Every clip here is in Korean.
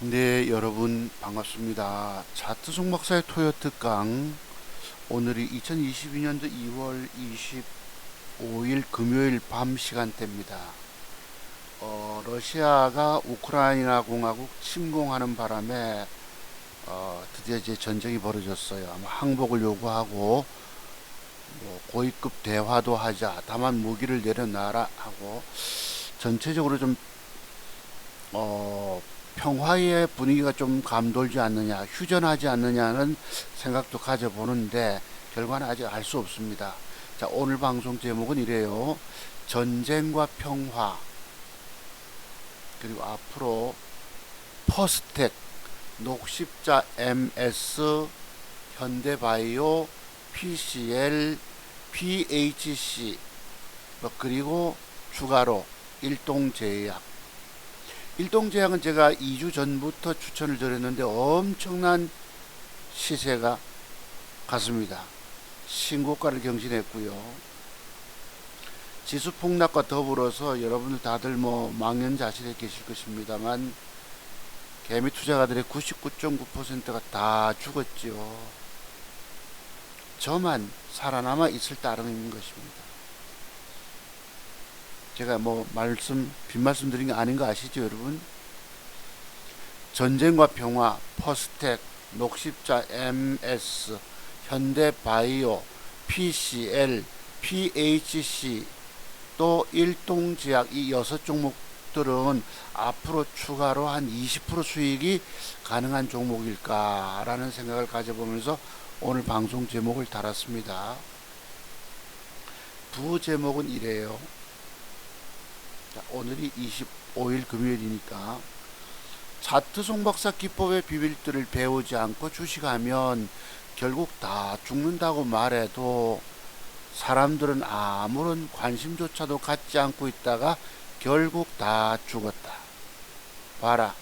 네, 여러분 반갑습니다. 차트 종목사의 토요 특강. 오늘이 2022년도 2월 25일 금요일 밤 시간대입니다. 러시아가 우크라이나 공화국 침공하는 바람에 드디어 이제 전쟁이 벌어졌어요. 아마 항복을 요구하고 고위급 대화도 하자. 다만 무기를 내려놔라 하고 전체적으로 좀 평화의 분위기가 좀 감돌지 않느냐, 휴전하지 않느냐는 생각도 가져보는데 결과는 아직 알 수 없습니다. 자, 오늘 방송 제목은 이래요. 전쟁과 평화, 그리고 앞으로 퍼스텍, 녹십자 MS, 현대바이오, PCL, BHC, 그리고 추가로 일동제약. 일동제약은 제가 2주 전부터 추천을 드렸는데 엄청난 시세가 갔습니다. 신고가를 경신했고요. 지수 폭락과 더불어서 여러분들 다들 망연자실에 계실 것입니다만 개미 투자가들의 99.9%가 다 죽었지요. 저만 살아남아 있을 따름인 것입니다. 제가 빈말씀 드린 게 아닌 거 아시죠, 여러분? 전쟁과 평화, 퍼스텍, 녹십자 MS, 현대바이오, PCL, PHC, 또 일동제약, 이 6종목들은 앞으로 추가로 한 20% 수익이 가능한 종목일까라는 생각을 가져보면서 오늘 방송 제목을 달았습니다. 부제목은 이래요. 오늘이 25일 금요일이니까 차트 송박사 기법의 비밀들을 배우지 않고 주식하면 결국 다 죽는다고 말해도 사람들은 아무런 관심조차도 갖지 않고 있다가 결국 다 죽었다. 봐라,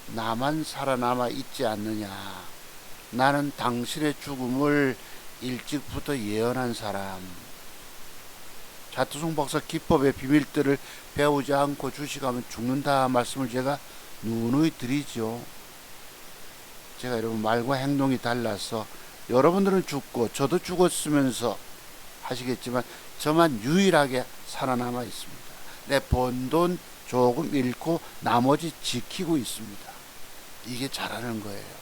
나만 살아남아 있지 않느냐. 나는 당신의 죽음을 일찍부터 예언한 사람. 차트송 박사 기법의 비밀들을 배우지 않고 주식하면 죽는다 말씀을 제가 누누이 드리죠. 제가 여러분 말과 행동이 달라서 여러분들은 죽고 저도 죽었으면서 하시겠지만 저만 유일하게 살아남아 있습니다. 내 번 돈 조금 잃고 나머지 지키고 있습니다. 이게 잘하는 거예요.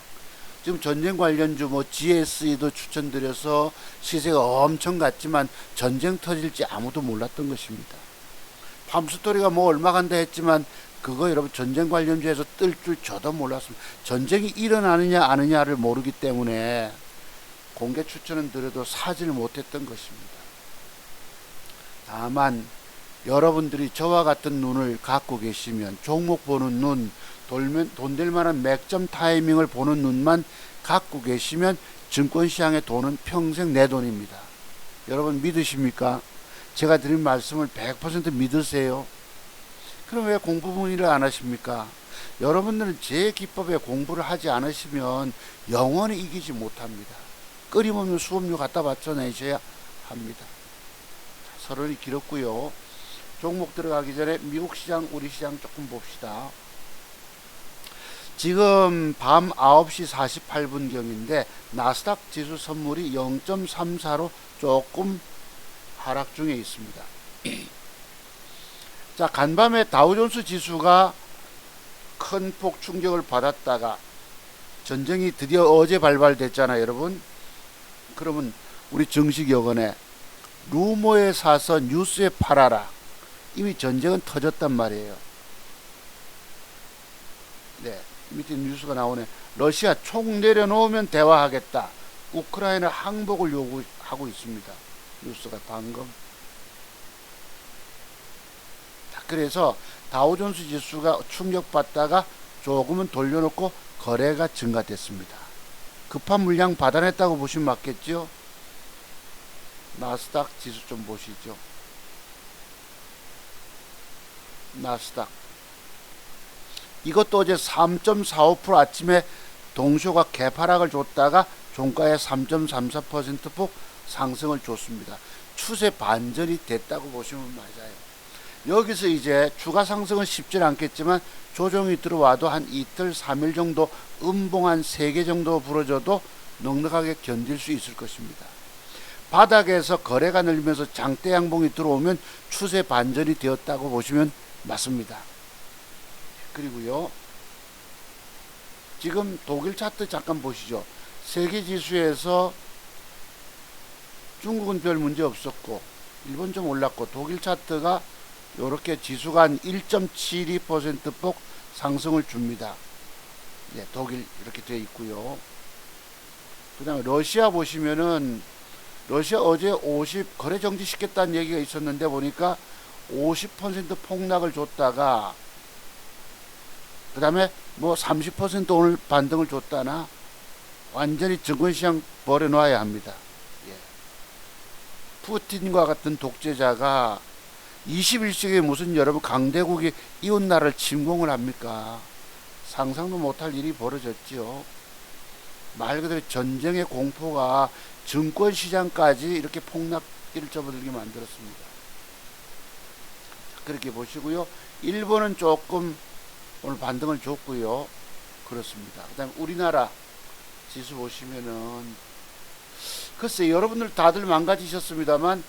지금 전쟁 관련주 GSE도 추천드려서 시세가 엄청 갔지만 전쟁 터질지 아무도 몰랐던 것입니다. 팜스토리가 얼마 간다 했지만 그거 여러분 전쟁 관련주에서 뜰 줄 저도 몰랐습니다. 전쟁이 일어나느냐 아느냐를 모르기 때문에 공개 추천은 드려도 사지를 못했던 것입니다. 다만 여러분들이 저와 같은 눈을 갖고 계시면 종목 보는 눈, 돈 될 만한 맥점 타이밍을 보는 눈만 갖고 계시면 증권시장의 돈은 평생 내 돈입니다. 여러분 믿으십니까? 제가 드린 말씀을 100% 믿으세요. 그럼 왜 공부 문의를 안 하십니까? 여러분들은 제 기법에 공부를 하지 않으시면 영원히 이기지 못합니다. 끊임없는 수업료 갖다 바쳐내셔야 합니다. 서론이 길었고요. 종목 들어가기 전에 미국 시장, 우리 시장 조금 봅시다. 지금 밤 9시 48분경인데 나스닥 지수 선물이 0.34로 조금 하락 중에 있습니다. 자, 간밤에 다우존스 지수가 큰 폭 충격을 받았다가 전쟁이 드디어 어제 발발됐잖아요, 여러분. 그러면 우리 정식여건에 루머에 사서 뉴스에 팔아라. 이미 전쟁은 터졌단 말이에요. 네, 밑에 뉴스가 나오네. 러시아 총 내려놓으면 대화하겠다. 우크라이나 항복을 요구하고 있습니다. 뉴스가 방금. 자, 그래서 다우존스 지수가 충격받다가 조금은 돌려놓고 거래가 증가됐습니다. 급한 물량 받아냈다고 보시면 맞겠죠? 나스닥 지수 좀 보시죠. 나스닥. 이것도 어제 3.45% 아침에 동쇼가 개파락을 줬다가 종가에 3.34%폭 상승을 줬습니다. 추세 반전이 됐다고 보시면 맞아요. 여기서 이제 추가 상승은 쉽지는 않겠지만 조정이 들어와도 한 이틀 3일 정도 음봉 한 3개 정도 부러져도 넉넉하게 견딜 수 있을 것입니다. 바닥에서 거래가 늘면서 장대 양봉이 들어오면 추세 반전이 되었다고 보시면 맞습니다. 그리고요, 지금 독일 차트 잠깐 보시죠. 세계 지수에서 중국은 별 문제 없었고 일본 좀 올랐고 독일 차트가 이렇게 지수가 한 1.72%폭 상승을 줍니다. 네, 독일 이렇게 되어 있고요. 그 다음에 러시아 보시면은 러시아 어제 50 거래 정지 시켰다는 얘기가 있었는데 보니까 50% 폭락을 줬다가 그 다음에 뭐 30% 오늘 반등을 줬다나 완전히 증권시장 버려놔야 합니다. 예. 푸틴과 같은 독재자가 21세기에 무슨 여러분 강대국이 이웃나라를 침공을 합니까? 상상도 못할 일이 벌어졌지요. 말 그대로 전쟁의 공포가 증권시장까지 이렇게 폭락기를 접어들게 만들었습니다. 그렇게 보시고요. 일본은 조금 오늘 반등을 줬고요. 그렇습니다. 그 다음에 우리나라 지수 보시면은 글쎄 여러분들 다들 망가지셨습니다만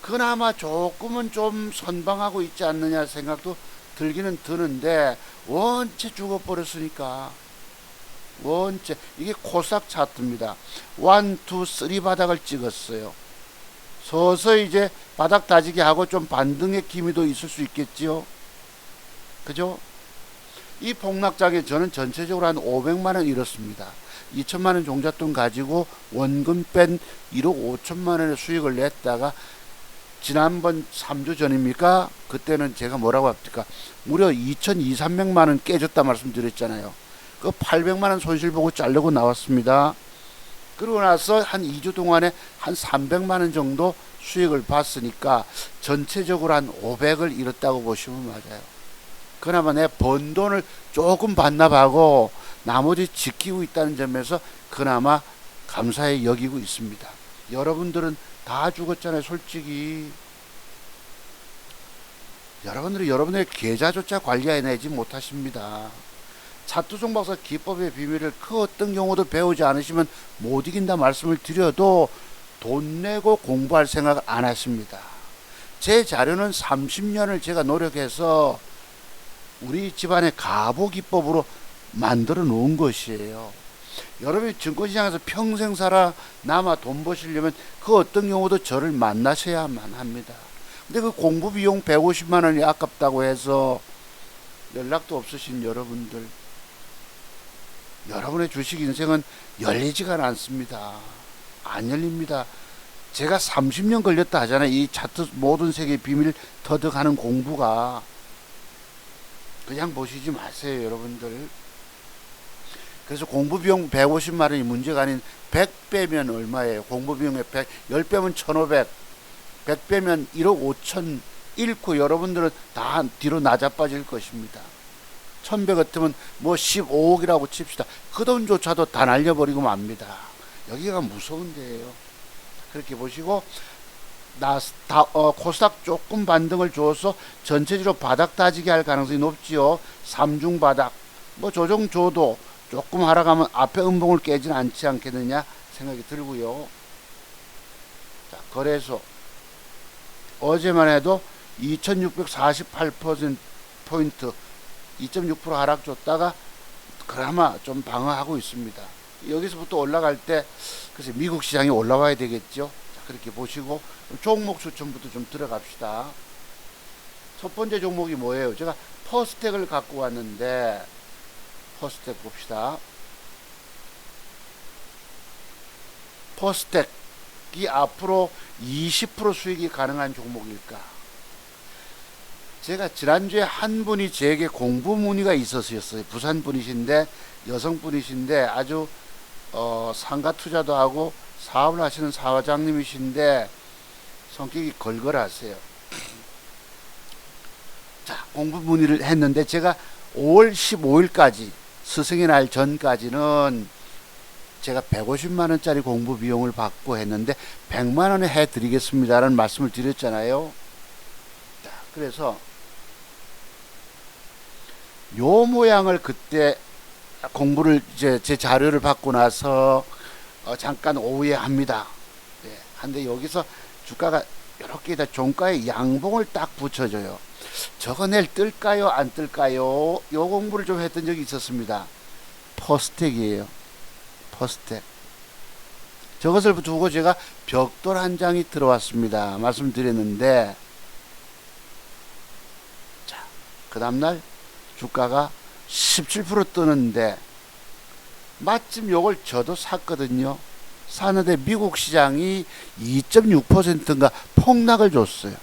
그나마 조금은 좀 선방하고 있지 않느냐 생각도 들기는 드는데 원체 죽어버렸으니까 원체 이게 코스닥 차트입니다. 1, 2, 3 바닥을 찍었어요. 서서히 이제 바닥 다지기 하고 좀 반등의 기미도 있을 수 있겠지요. 그죠? 이 폭락장에 저는 전체적으로 한 500만원 잃었습니다. 2천만원 종잣돈 가지고 원금 뺀 1억 5천만원의 수익을 냈다가 지난번 3주 전입니까? 그때는 제가 뭐라고 합니까? 무려 2,200~300만원 깨졌다 말씀드렸잖아요. 그 800만원 손실 보고 자르고 나왔습니다. 그러고 나서 한 2주 동안에 한 300만원 정도 수익을 봤으니까 전체적으로 한 500을 잃었다고 보시면 맞아요. 그나마 내 번 돈을 조금 반납하고 나머지 지키고 있다는 점에서 그나마 감사히 여기고 있습니다. 여러분들은 다 죽었잖아요. 솔직히 여러분들이 여러분의 계좌조차 관리해내지 못하십니다. 차투종 박사 기법의 비밀을 그 어떤 경우도 배우지 않으시면 못 이긴다 말씀을 드려도 돈 내고 공부할 생각 안 하십니다. 제 자료는 30년을 제가 노력해서 우리 집안의 가보 기법으로 만들어 놓은 것이에요. 여러분이 증권시장에서 평생 살아남아 돈 버시려면 그 어떤 경우도 저를 만나셔야만 합니다. 근데 그 공부 비용 150만원이 아깝다고 해서 연락도 없으신 여러분들, 여러분의 주식 인생은 열리지가 않습니다. 안 열립니다. 제가 30년 걸렸다 하잖아요. 이 차트 모든 세계의 비밀 터득하는 공부가. 그냥 보시지 마세요, 여러분들. 그래서 공부비용 150만원이 문제가 아닌 100배면 얼마예요? 공부비용의 10배면 1500, 100배면 1억 5천 잃고 여러분들은 다 뒤로 낮아빠질 것입니다. 1000배 같으면 뭐 15억이라고 칩시다. 그 돈조차도 다 날려버리고 맙니다. 여기가 무서운 데예요. 그렇게 보시고 코스닥 조금 반등을 줘서 전체적으로 바닥 다지게 할 가능성이 높지요. 3중 바닥 뭐 조정 줘도 조금 하락하면 앞에 음봉을 깨지는 않지 않겠느냐 생각이 들고요. 자, 거래소 어제만 해도 2648% 2.6% 하락 줬다가 그나마 좀 방어하고 있습니다. 여기서부터 올라갈 때 글쎄 미국 시장이 올라와야 되겠죠. 자, 그렇게 보시고 종목 추천부터 좀 들어갑시다. 첫 번째 종목이 뭐예요? 제가 퍼스텍을 갖고 왔는데 퍼스텍 봅시다. 퍼스텍이 앞으로 20% 수익이 가능한 종목일까? 제가 지난주에 한 분이 제게 공부 문의가 있었어요. 부산 분이신데 여성분이신데 아주 상가 투자도 하고 사업을 하시는 사장님이신데 성격이 걸걸하세요. 자, 공부 문의를 했는데 제가 5월 15일까지 스승의 날 전까지는 제가 150만원짜리 공부 비용을 받고 했는데 100만원에 해드리겠습니다라는 말씀을 드렸잖아요. 자, 그래서 요 모양을 그때 공부를 이제 제 자료를 받고 나서 잠깐 오후에 합니다. 예, 한데 여기서 주가가 이렇게 다 종가에 양봉을 딱 붙여줘요. 저거 내일 뜰까요 안 뜰까요? 요 공부를 좀 했던 적이 있었습니다. 퍼스텍이에요. 퍼스텍. 저것을 두고 제가 벽돌 한 장이 들어왔습니다. 말씀드렸는데, 자, 그 다음날 주가가 17% 뜨는데 마침 요걸 저도 샀거든요. 사는데 미국 시장이 2.6%인가 폭락을 줬어요.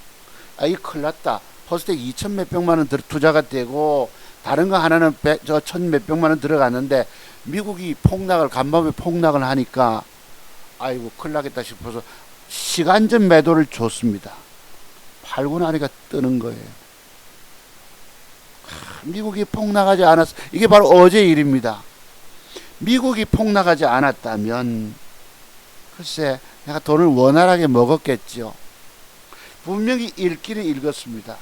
아, 이 큰일 났다. 퍼스텍 2천 몇백만 원 투자가 되고 다른 거 하나는 천 몇백만 원 들어갔는데 미국이 폭락을 간밤에 폭락을 하니까 아이고 큰일 나겠다 싶어서 시간전 매도를 줬습니다. 팔고 나니까 뜨는 거예요. 미국이 폭락하지 않았어. 이게 바로 어제 일입니다. 미국이 폭락하지 않았다면 글쎄 내가 돈을 원활하게 먹었겠죠. 분명히 읽기는 읽었습니다.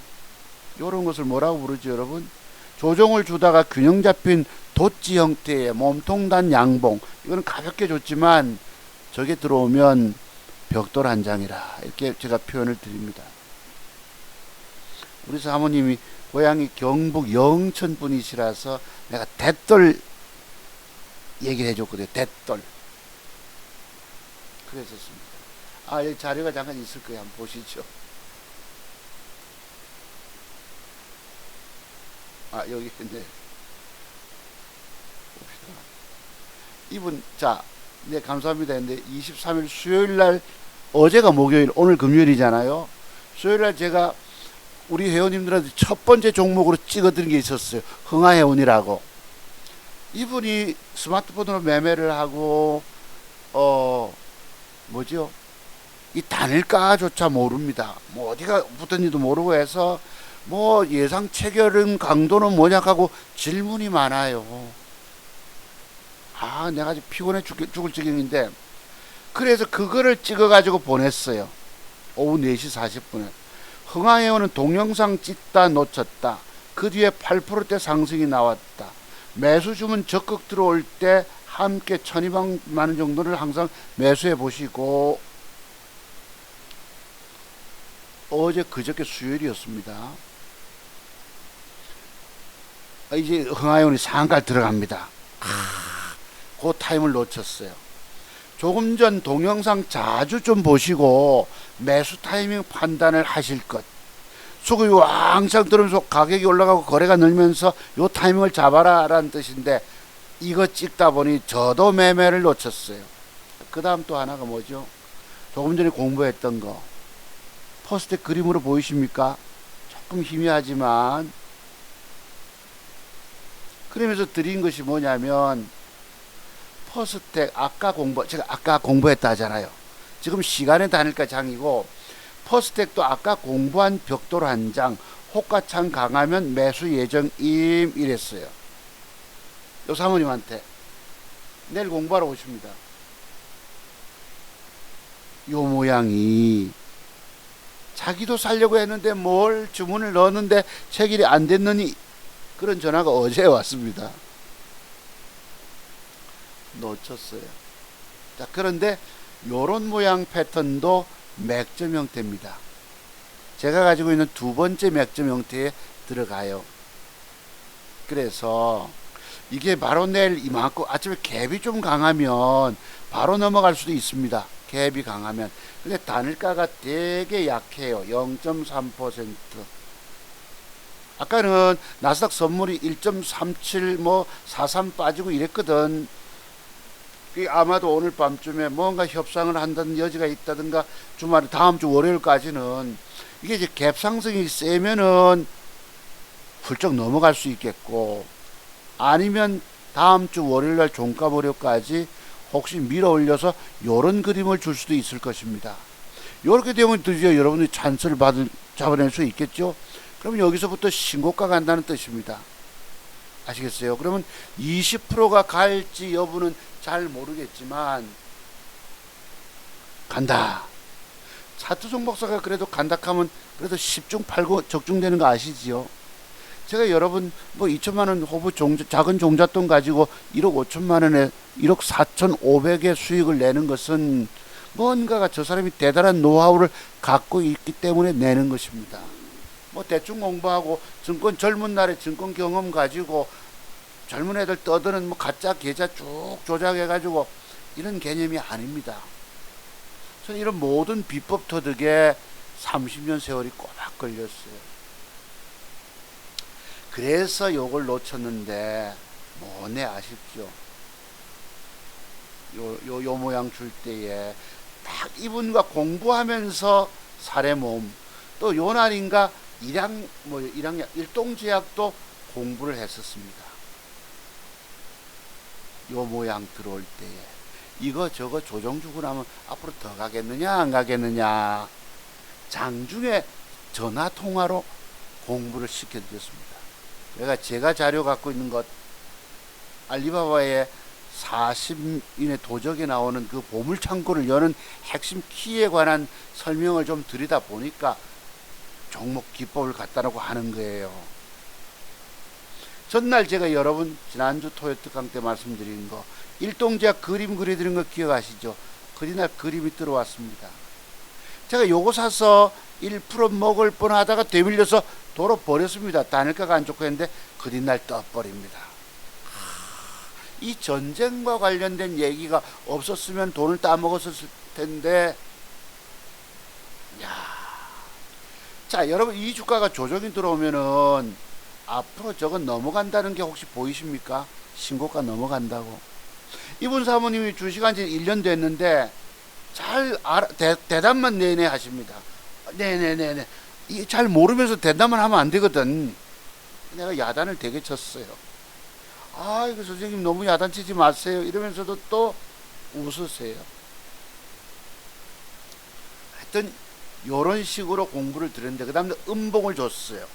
이런 것을 뭐라고 부르죠 여러분? 조정을 주다가 균형 잡힌 도치 형태의 몸통단 양봉. 이거는 가볍게 줬지만 저게 들어오면 벽돌 한 장이라 이렇게 제가 표현을 드립니다. 우리 사모님이 고향이 경북 영천 분이시라서 내가 대돌 얘기를 해줬거든요. 대돌. 그랬었습니다. 아, 여기 자료가 잠깐 있을 거예요. 한번 보시죠. 아, 여기 있네. 봅시다. 이분, 자, 네, 감사합니다. 근데 23일 수요일 날, 어제가 목요일, 오늘 금요일이잖아요. 수요일 날 제가 우리 회원님들한테 첫 번째 종목으로 찍어드린 게 있었어요. 흥하해운이라고. 이분이 스마트폰으로 매매를 하고, 뭐죠? 이 단일가조차 모릅니다. 뭐 어디가 붙었는지도 모르고 해서 뭐 예상 체결은 강도는 뭐냐 하고 질문이 많아요. 아, 내가 아주 피곤해 죽을 지경인데 그래서 그거를 찍어가지고 보냈어요. 오후 4시 40분에. 흥하해운은 동영상 찍다 놓쳤다. 그 뒤에 8%대 상승이 나왔다. 매수 주문 적극 들어올 때 함께 1200만 원 정도를 항상 매수해 보시고 어제 그저께 수요일이었습니다. 이제 흥하해운이 상한가 들어갑니다. 그 타임을 놓쳤어요. 조금 전 동영상 자주 좀 보시고 매수 타이밍 판단을 하실 것. 수급이 왕창 들으면서 가격이 올라가고 거래가 늘면서 요 타이밍을 잡아라 라는 뜻인데 이거 찍다 보니 저도 매매를 놓쳤어요. 그 다음 또 하나가 뭐죠? 조금 전에 공부했던 거. 퍼스텍 그림으로 보이십니까? 조금 희미하지만 그러면서 드린 것이 뭐냐면 퍼스텍 제가 아까 공부했다 하잖아요. 지금 시간의 단일가 장이고 퍼스텍도 아까 공부한 벽돌 한 장 호가창 강하면 매수 예정임 이랬어요. 요 사모님한테 내일 공부하러 오십니다. 요 모양이 자기도 살려고 했는데 뭘 주문을 넣었는데 체결이 안 됐느니 그런 전화가 어제 왔습니다. 놓쳤어요. 자, 그런데 요런 모양 패턴도 맥점 형태입니다. 제가 가지고 있는 두 번째 맥점 형태에 들어가요. 그래서 이게 바로 내일 이만큼 아침에 갭이 좀 강하면 바로 넘어갈 수도 있습니다. 갭이 강하면. 근데 단일가가 되게 약해요. 0.3%. 아까는 나스닥 선물이 1.37 뭐 43 빠지고 이랬거든. 아마도 오늘 밤쯤에 뭔가 협상을 한다는 여지가 있다든가 주말에 다음 주 월요일까지는 이게 이제 갭 상승이 세면은 훌쩍 넘어갈 수 있겠고 아니면 다음 주 월요일날 종가 보료까지 혹시 밀어 올려서 요런 그림을 줄 수도 있을 것입니다. 요렇게 되면 드디어 여러분들이 찬스를 잡아낼 수 있겠죠. 그러면 여기서부터 신고가 간다는 뜻입니다. 아시겠어요? 그러면 20%가 갈지 여부는 잘 모르겠지만 간다. 차트종 박사가 그래도 간다 하면 그래도 10중 8구 적중되는 거 아시지요? 제가 여러분 뭐 2천만 원 호부 작은 종잣돈 가지고 1억 5천만 원에 1억 4,500의 수익을 내는 것은 뭔가가 저 사람이 대단한 노하우를 갖고 있기 때문에 내는 것입니다. 뭐 대충 공부하고 증권 젊은 날에 증권 경험 가지고 젊은 애들 떠드는 뭐 가짜 계좌 쭉 조작해 가지고 이런 개념이 아닙니다. 저는 이런 모든 비법 터득에 30년 세월이 꼬박 걸렸어요. 그래서 요걸 놓쳤는데 뭐네 아쉽죠. 요 모양 줄 때에 딱 이분과 공부하면서 사례 모음, 또 요날인가 일양약 일동제약도 공부를 했었습니다. 요 모양 들어올 때에 이거 저거 조정 주고 나면 앞으로 더 가겠느냐 안 가겠느냐, 장중에 전화 통화로 공부를 시켜드렸습니다. 제가 자료 갖고 있는 것, 알리바바의 40인의 도적에 나오는 그 보물창고를 여는 핵심 키에 관한 설명을 좀 드리다 보니까 종목 기법을 갖다라고 하는 거예요. 전날 제가 여러분 지난주 토요특강 때 말씀드린 거, 일동제약 그림 그려드린 거 기억하시죠? 그날 그림이 들어왔습니다. 제가 요거 사서 1% 먹을 뻔하다가 되밀려서 도로 버렸습니다. 단일가가 안 좋고 했는데 그날 떠버립니다. 이 전쟁과 관련된 얘기가 없었으면 돈을 따먹었을 텐데, 자, 여러분 이 주가가 조정이 들어오면은 앞으로 저건 넘어간다는 게 혹시 보이십니까? 신고가 넘어간다고. 이분 사모님이 주식한 지 1년 됐는데 잘 대답만 네네 하십니다. 네네네네. 잘 모르면서 대답만 하면 안 되거든. 내가 야단을 되게 쳤어요. 이거 선생님 너무 야단치지 마세요. 이러면서도 또 웃으세요. 하여튼 요런 식으로 공부를 들었는데 그 다음에 음봉을 줬어요.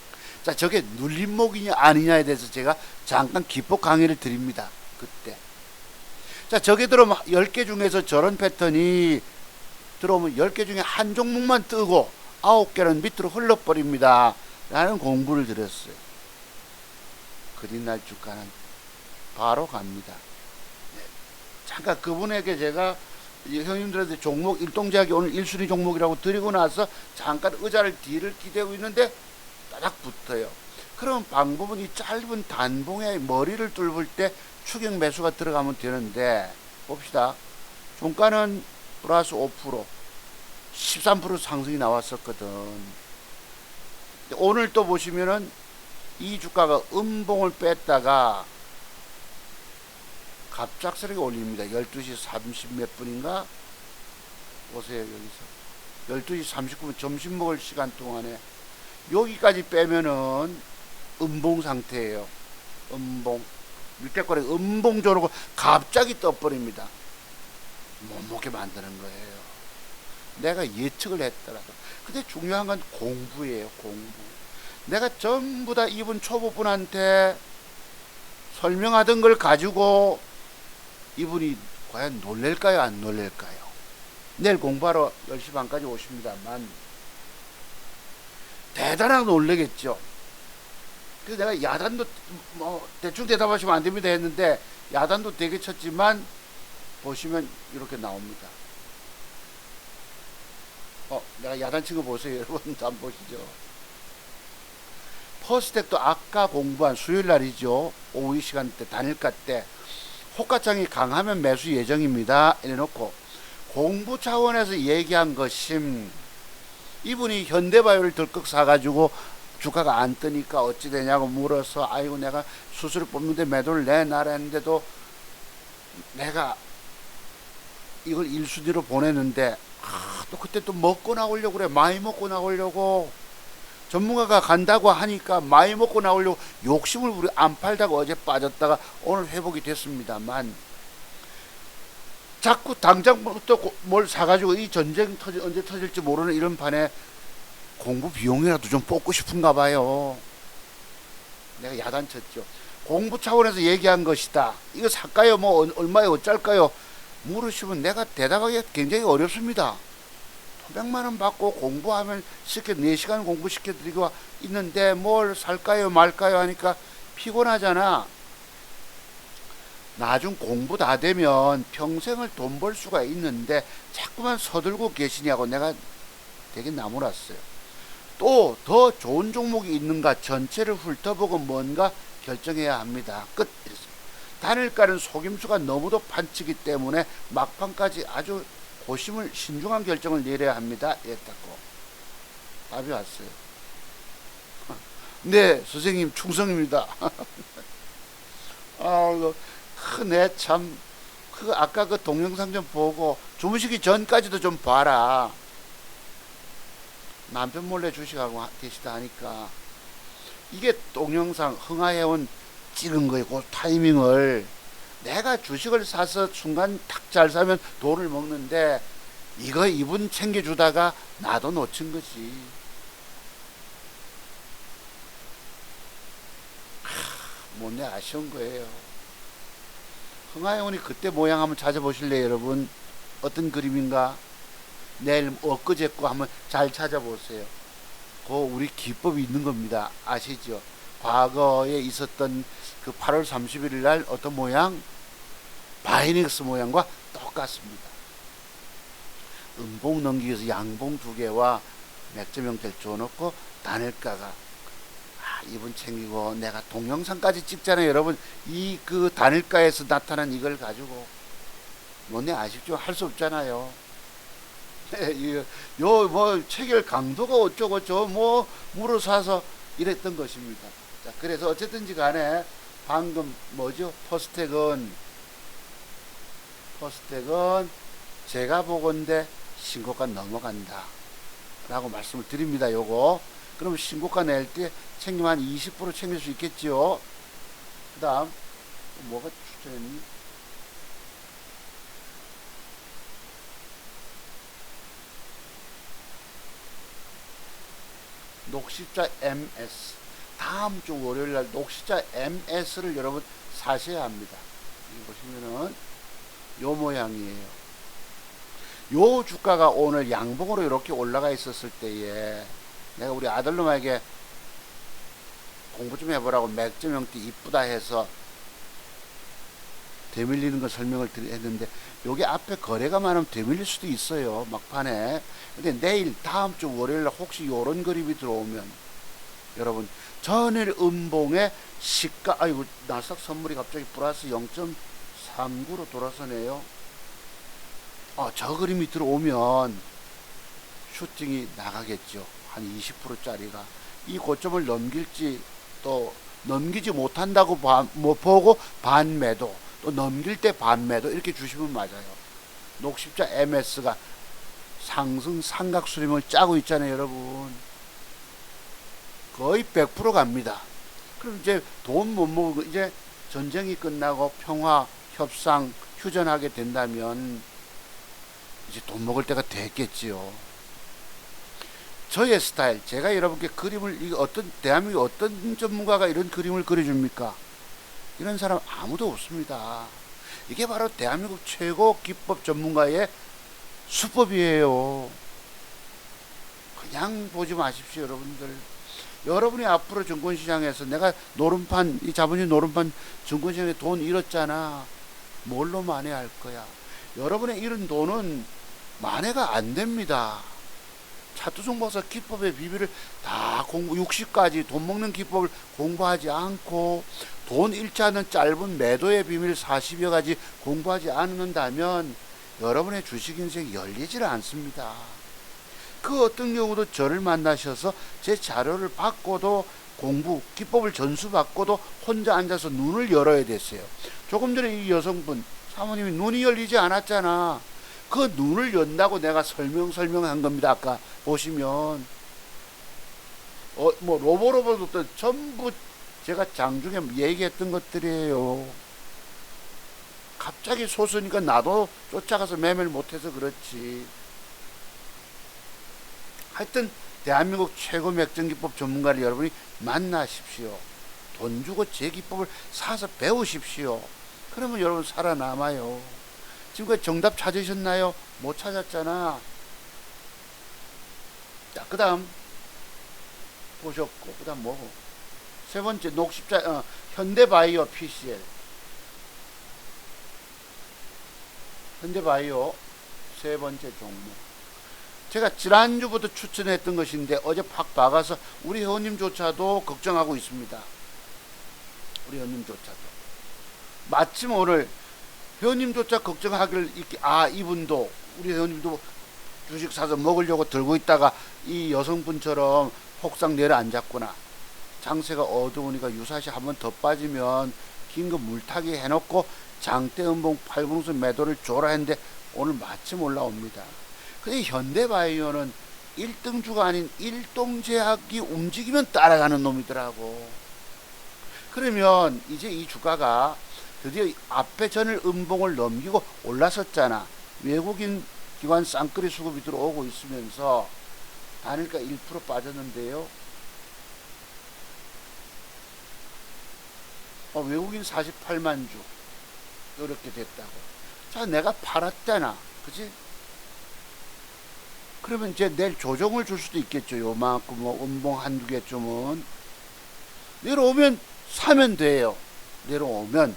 자, 저게 눌림목이냐 아니냐에 대해서 제가 잠깐 기법 강의를 드립니다. 그때. 자, 저게 들어오면 10개 중에서 저런 패턴이 들어오면 10개 중에 한 종목만 뜨고 9개는 밑으로 흘러버립니다. 라는 공부를 드렸어요. 그린날 주가는 바로 갑니다. 네. 잠깐 그분에게 제가 형님들한테 종목 일동제약이 오늘 1순위 종목이라고 드리고 나서 잠깐 의자를 뒤를 기대고 있는데 따닥 붙어요. 그럼 방법은 이 짧은 단봉에 머리를 뚫을 때 추격 매수가 들어가면 되는데, 봅시다. 종가는 플러스 5%, 13% 상승이 나왔었거든. 오늘 또 보시면은 이 주가가 음봉을 뺐다가 갑작스럽게 올립니다. 12시 30 몇 분인가? 보세요, 여기서. 12시 39분 점심 먹을 시간 동안에 여기까지 빼면은 음봉 상태예요. 음봉. 밑에 거래 음봉 조르고 갑자기 떠버립니다. 못 먹게 만드는 거예요. 내가 예측을 했더라도. 근데 중요한 건 공부예요, 공부. 내가 전부 다 이분 초보분한테 설명하던 걸 가지고 이분이 과연 놀랄까요, 안 놀랄까요? 내일 공부하러 10시 반까지 오십니다만 대단하게 놀라겠죠. 그래서 내가 야단도 뭐 대충 대답하시면 안 됩니다 했는데 야단도 되게 쳤지만 보시면 이렇게 나옵니다. 내가 야단 친 거 보세요. 여러분 한번 보시죠. 퍼스텍도 아까 공부한 수요일 날이죠. 오후 이 시간대 단일가 때 호가창이 강하면 매수 예정입니다. 이래놓고 공부 차원에서 얘기한 것임, 이분이 현대바이오를 덜컥 사가지고 주가가 안 뜨니까 어찌 되냐고 물어서 아이고 내가 수수료 뽑는데 매도를 내놔라 했는데도 내가 이걸 1순위로 보내는데 또 그때 또 먹고 나오려고 그래. 많이 먹고 나오려고. 전문가가 간다고 하니까 많이 먹고 나오려고 욕심을 부려 안 팔다가 어제 빠졌다가 오늘 회복이 됐습니다만, 자꾸 당장부터 뭘 사가지고 이 전쟁 언제 터질지 모르는 이런 판에 공부 비용이라도 좀 뽑고 싶은가 봐요. 내가 야단쳤죠. 공부 차원에서 얘기한 것이다. 이거 살까요? 뭐 얼마에 어쩔까요? 물으시면 내가 대답하기가 굉장히 어렵습니다. 수백만 원 받고 공부하면 4시간 공부시켜드리고 있는데 뭘 살까요 말까요 하니까 피곤하잖아. 나중 공부 다 되면 평생을 돈 벌 수가 있는데 자꾸만 서들고 계시냐고 내가 되게 나무랐어요. 또 더 좋은 종목이 있는가 전체를 훑어보고 뭔가 결정해야 합니다. 끝. 단일가는 속임수가 너무도 판치기 때문에 막판까지 아주 고심을 신중한 결정을 내려야 합니다. 이랬다고 답이 왔어요. 네 선생님 충성입니다. 내 참 아까 그 동영상 좀 보고 주무시기 전까지도 좀 봐라. 남편 몰래 주식하고 계시다 하니까 이게 동영상 흥하해온 찍은 거예요. 그 타이밍을 내가 주식을 사서 순간 탁 잘 사면 돈을 먹는데 이거 이분 챙겨주다가 나도 놓친 거지. 못내 아쉬운 거예요. 흥하해온이 그때 모양 한번 찾아보실래요 여러분? 어떤 그림인가? 내일 엊그제 거 한번 잘 찾아보세요. 그 우리 기법이 있는 겁니다. 아시죠? 과거에 있었던 그 8월 31일 날 어떤 모양? 바이닉스 모양과 똑같습니다. 음봉 넘기기 위해서 양봉 2개와 맥점 형태를 줘놓고 단일가가 이분 챙기고 내가 동영상까지 찍잖아요 여러분. 이 그 단일가에서 나타난 이걸 가지고 뭐네 아쉽죠? 할 수 없잖아요. 요 뭐 체결 강도가 어쩌고 저 뭐 물어 사서 이랬던 것입니다. 자, 그래서 어쨌든지 간에 방금 뭐죠? 포스텍은 제가 보건대 신고가 넘어간다 라고 말씀을 드립니다. 요거 그럼 신고가 낼 때 챙기면 한 20% 챙길 수 있겠지요. 그 다음 뭐가 추천했니? 녹십자 MS 다음 주 월요일날 녹십자 MS를 여러분 사셔야 합니다. 여기 보시면은 요 모양이에요. 요 주가가 오늘 양봉으로 이렇게 올라가 있었을 때에 내가 우리 아들놈에게 공부 좀 해보라고 맥점 형태 이쁘다 해서 되밀리는 거 설명을 했는데 여기 앞에 거래가 많으면 되밀릴 수도 있어요 막판에. 근데 내일 다음 주 월요일날 혹시 요런 그림이 들어오면 여러분 전일 음봉의 시가 아이고 나스닥 선물이 갑자기 플러스 0.39로 돌아서네요. 저 그림이 들어오면 슈팅이 나가겠죠. 한 20%짜리가 이 고점을 넘길지 또 넘기지 못한다고 보고 반매도 또 넘길 때 반매도 이렇게 주시면 맞아요. 녹십자 MS가 상승 삼각수렴을 짜고 있잖아요 여러분. 거의 100% 갑니다. 그럼 이제 돈 못 모으고 이제 전쟁이 끝나고 평화 협상 휴전하게 된다면 이제 돈 먹을 때가 됐겠지요. 저의 스타일, 제가 여러분께 그림을 대한민국 어떤 전문가가 이런 그림을 그려줍니까? 이런 사람 아무도 없습니다. 이게 바로 대한민국 최고 기법 전문가의 수법이에요. 그냥 보지 마십시오 여러분들. 여러분이 앞으로 증권시장에서 내가 노름판 이 자본주의 노름판 증권시장에 돈 잃었잖아. 뭘로 만회할 거야? 여러분의 잃은 돈은 만회가 안 됩니다. 차투성 박사 기법의 비밀을 다 60가지 돈 먹는 기법을 공부하지 않고 돈 잃지 않는 짧은 매도의 비밀 40여 가지 공부하지 않는다면 여러분의 주식 인생이 열리질 않습니다. 그 어떤 경우도 저를 만나셔서 제 자료를 받고도 공부 기법을 전수받고도 혼자 앉아서 눈을 열어야 됐어요. 조금 전에 이 여성분 사모님이 눈이 열리지 않았잖아. 그 눈을 연다고 내가 설명한 겁니다. 아까 보시면 뭐 로보로보도 전부 제가 장중에 얘기했던 것들이에요. 갑자기 소수니까 나도 쫓아가서 매매를 못해서 그렇지. 하여튼 대한민국 최고 맥정기법 전문가를 여러분이 만나십시오. 돈 주고 제 기법을 사서 배우십시오. 그러면 여러분 살아남아요. 지금까지 정답 찾으셨나요? 못 찾았잖아. 자, 그 다음 보셨고, 그 다음 뭐고? 세 번째, 녹십자, 현대바이오 PCL. 현대바이오 세 번째 종목. 제가 지난주부터 추천했던 것인데 어제 팍 박아서 우리 회원님조차도 걱정하고 있습니다. 우리 회원님조차도. 마침 오늘 회원님조차 걱정하기를 이분도 우리 회원님도 주식 사서 먹으려고 들고 있다가 이 여성분처럼 혹상 내려앉았구나. 장세가 어두우니까 유사시 한번 더 빠지면 긴급 물타기 해놓고 장대 음봉 8분선 매도를 줘라 했는데 오늘 마침 올라옵니다. 근데 현대바이오는 1등주가 아닌 일동제약이 움직이면 따라가는 놈이더라고. 그러면 이제 이 주가가 드디어 앞에 전일 음봉을 넘기고 올라섰잖아. 외국인 기관 쌍끌이 수급이 들어오고 있으면서 단일가 1% 빠졌는데요. 외국인 48만 주 이렇게 됐다고. 자, 내가 팔았잖아, 그치? 그러면 이제 내일 조정을 줄 수도 있겠죠. 요만큼 음봉 한두 개쯤은 내려오면 사면 돼요. 내려오면.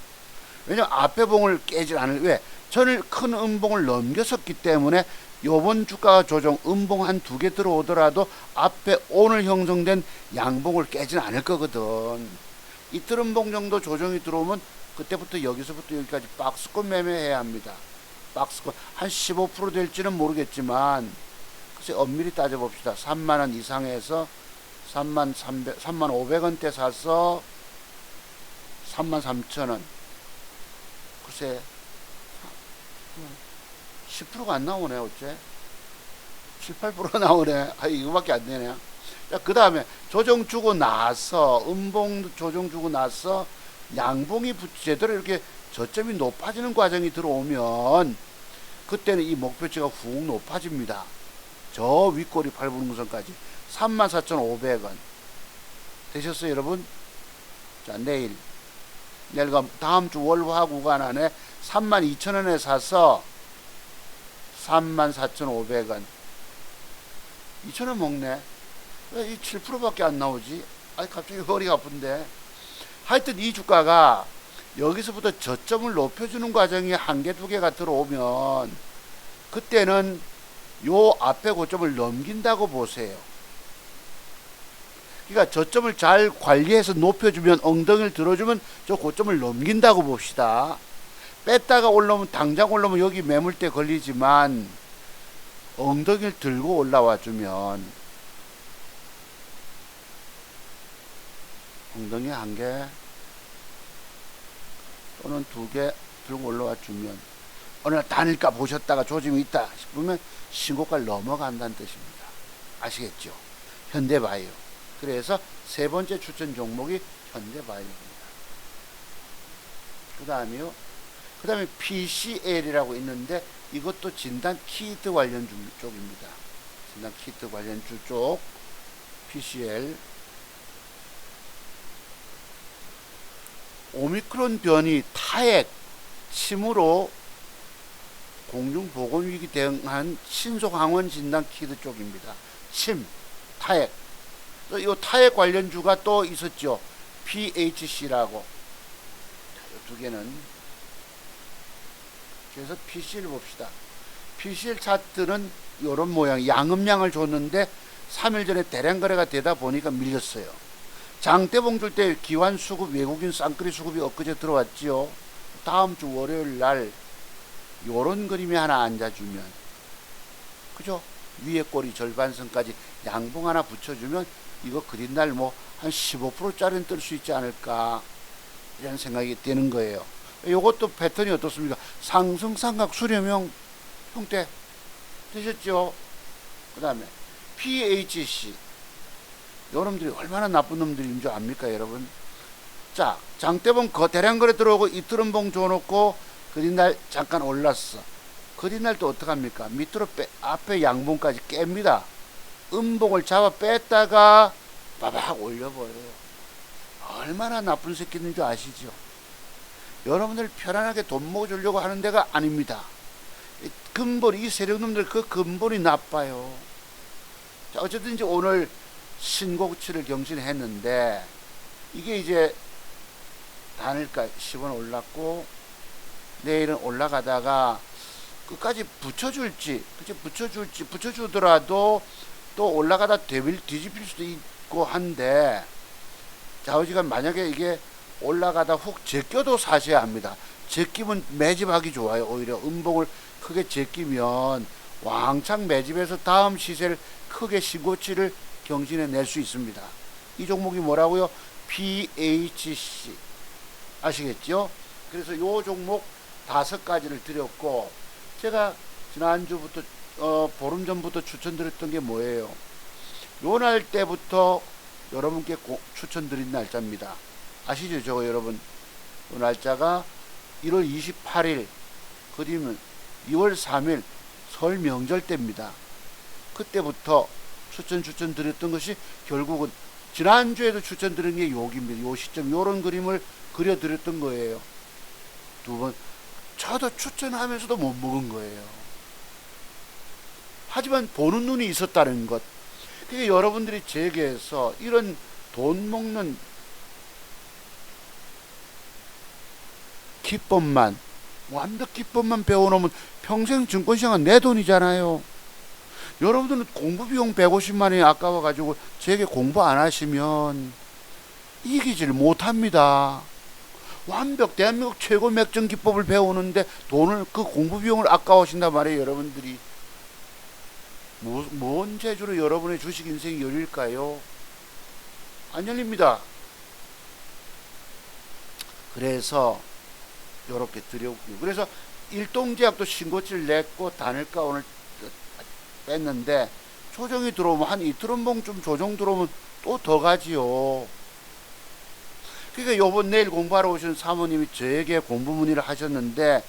왜냐면 앞에 봉을 깨질 않을. 왜? 전일 큰 음봉을 넘겼었기 때문에 요번 주가 조정 음봉 한 두 개 들어오더라도 앞에 오늘 형성된 양봉을 깨지는 않을 거거든. 이틀 음봉 정도 조정이 들어오면 그때부터 여기서부터 여기까지 박스권 매매해야 합니다. 박스권 한 15% 될지는 모르겠지만 글쎄 엄밀히 따져봅시다. 3만원 이상에서 3,500원대 사서 33,000원. 글쎄 10%가 안 나오네. 어째 7, 8%가 나오네. 이거밖에 안 되네. 자, 그 다음에 조정 주고 나서 음봉 조정 주고 나서 양봉이 제대로 이렇게 저점이 높아지는 과정이 들어오면 그때는 이 목표치가 훅 높아집니다. 저 윗꼬리 8분음선까지 34,500원 되셨어요, 여러분? 자, 내일 다음 주 월화 구간 안에 32,000원에 사서 34,500원 2,000원 먹네. 왜 이 7%밖에 안 나오지? 갑자기 허리가 아픈데. 하여튼 이 주가가 여기서부터 저점을 높여주는 과정이 한 개, 두 개가 들어오면 그때는 요 앞에 고점을 넘긴다고 보세요. 그러니까 저점을 잘 관리해서 높여주면, 엉덩이를 들어주면 저 고점을 넘긴다고 봅시다. 뺐다가 올라오면, 당장 올라오면 여기 매물대 걸리지만 엉덩이를 들고 올라와 주면, 엉덩이 한 개 또는 두 개 들고 올라와 주면 어느 날 단일가 보셨다가 조짐이 있다 싶으면 신고가를 넘어간다는 뜻입니다. 아시겠죠? 현대바이오. 그래서 세 번째 추천 종목이 현대바이오입니다. 그 다음에 PCL이라고 있는데 이것도 진단 키트 관련주 쪽입니다. 진단 키트 관련주 쪽 PCL. 오미크론 변이 타액 침으로 공중보건위기 대응한 신속항원 진단 키트 쪽입니다. 침, 타액. 이 타액 관련주가 또 있었죠. PHC라고. 이 두 개는. 그래서 PC를 봅시다. PCL 차트는 이런 모양, 양음량을 줬는데 3일 전에 대량 거래가 되다 보니까 밀렸어요. 장대봉 줄 때 기관 수급, 외국인 쌍끌이 수급이 엊그제 들어왔지요. 다음 주 월요일 날 요런 그림이 하나 앉아주면, 그죠? 위에 꼬리 절반선까지 양봉 하나 붙여주면 이거 그린날 뭐 한 15%짜리는 뜰 수 있지 않을까 이런 생각이 드는 거예요. 요것도 패턴이 어떻습니까? 상승삼각 수렴형 형태 되셨죠? 그 다음에 PHC, 요놈들이 얼마나 나쁜 놈들인 줄 압니까, 여러분? 자, 장대봉 대량 거래 들어오고 이틀음봉 줘놓고 그린날 잠깐 올랐어. 그린날 또 어떡합니까? 밑으로 앞에 양봉까지 깹니다. 음봉을 잡아 뺐다가 바박 올려버려요. 얼마나 나쁜 새끼인 줄 아시죠? 여러분들 편안하게 돈 모아주려고 하는 데가 아닙니다. 근본이, 이 세력놈들 그 근본이 나빠요. 자, 어쨌든 이제 오늘 신고치를 경신했는데, 이게 이제 단일가 10원 올랐고, 내일은 올라가다가 끝까지 붙여줄지, 그치, 붙여주더라도 또 올라가다 뒤집힐 수도 있고 한데, 좌우지간 만약에 이게 올라가다 훅 제껴도 사셔야 합니다. 제끼면 매집하기 좋아요. 오히려 음봉을 크게 제끼면 왕창 매집해서 다음 시세를 크게 신고치를 경신해 낼 수 있습니다. 이 종목이 뭐라고요? PHC 아시겠죠? 그래서 요 종목 5가지를 드렸고, 제가 지난주부터 보름 전부터 추천드렸던 게 뭐예요? 요 날 때부터 여러분께 추천드린 날짜입니다. 아시죠? 저거 여러분, 요 날짜가 1월 28일, 그러면 2월 3일 설 명절 때입니다. 그때부터 추천드렸던 것이 결국은 지난주에도 추천드린 게 여기입니다. 요 시점, 요런 그림을 그려드렸던 거예요. 두 번, 저도 추천하면서도 못 먹은 거예요. 하지만 보는 눈이 있었다는 것. 그게 여러분들이 제게에서 이런 돈 먹는 기법만, 완벽 기법만 배워놓으면 평생 증권시장은 내 돈이잖아요. 여러분들은 공부비용 150만 원이 아까워가지고 제게 공부 안 하시면 이기질 못합니다. 완벽 대한민국 최고 맥정 기법을 배우는데 돈을, 그 공부비용을 아까워하신단 말이에요. 여러분들이 뭔 재주로 여러분의 주식 인생이 열릴까요? 안 열립니다. 그래서 요렇게 드렸고요. 그래서 일동제약도 신고치를 냈고 단일가 오늘 뺐는데, 조정이 들어오면 한 이틀 음봉 좀 조정 들어오면 또 더 가지요. 그러니까 요번 내일 공부하러 오신 사모님이 저에게 공부 문의를 하셨는데,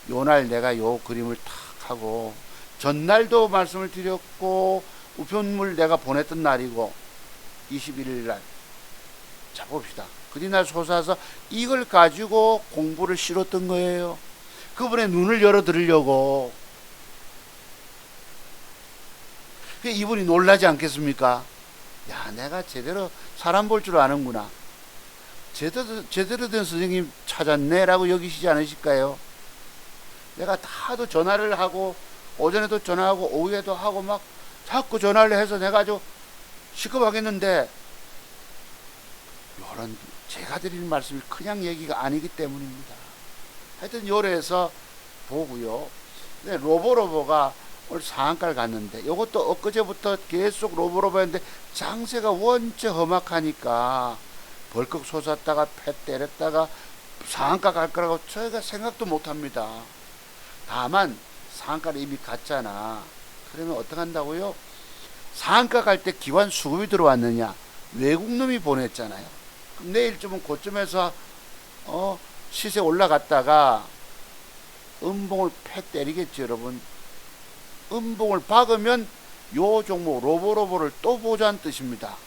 요날 내가 요 그림을 탁 하고, 전날도 말씀을 드렸고 우편물 내가 보냈던 날이고 21일 날. 자, 봅시다. 그날 솟아서 이걸 가지고 공부를 실었던 거예요. 그분의 눈을 열어드리려고. 이분이 놀라지 않겠습니까? 야, 내가 제대로 사람 볼 줄 아는구나, 제대로 된 선생님 찾았네 라고 여기시지 않으실까요? 내가 다도 전화를 하고, 오전에도 전화하고 오후에도 하고 막 자꾸 전화를 해서 내가 아주 시급하겠는데, 요런 제가 드리는 말씀이 그냥 얘기가 아니기 때문입니다. 하여튼 요래서 보고요. 네, 로보로보가 오늘 상한가를 갔는데, 요것도 엊그제부터 계속 로보로보 했는데 장세가 원체 험악하니까 벌컥 솟았다가 패 때렸다가 상한가 갈 거라고 저희가 생각도 못 합니다. 다만 상한가를 이미 갔잖아. 그러면 어떻게 한다고요? 상한가 갈 때 기관 수급이 들어왔느냐? 외국 놈이 보냈잖아요. 그럼 내일쯤은 고점에서 시세 올라갔다가 음봉을 패 때리겠죠, 여러분. 음봉을 박으면 요 종목 로보로보를 또 보자는 뜻입니다.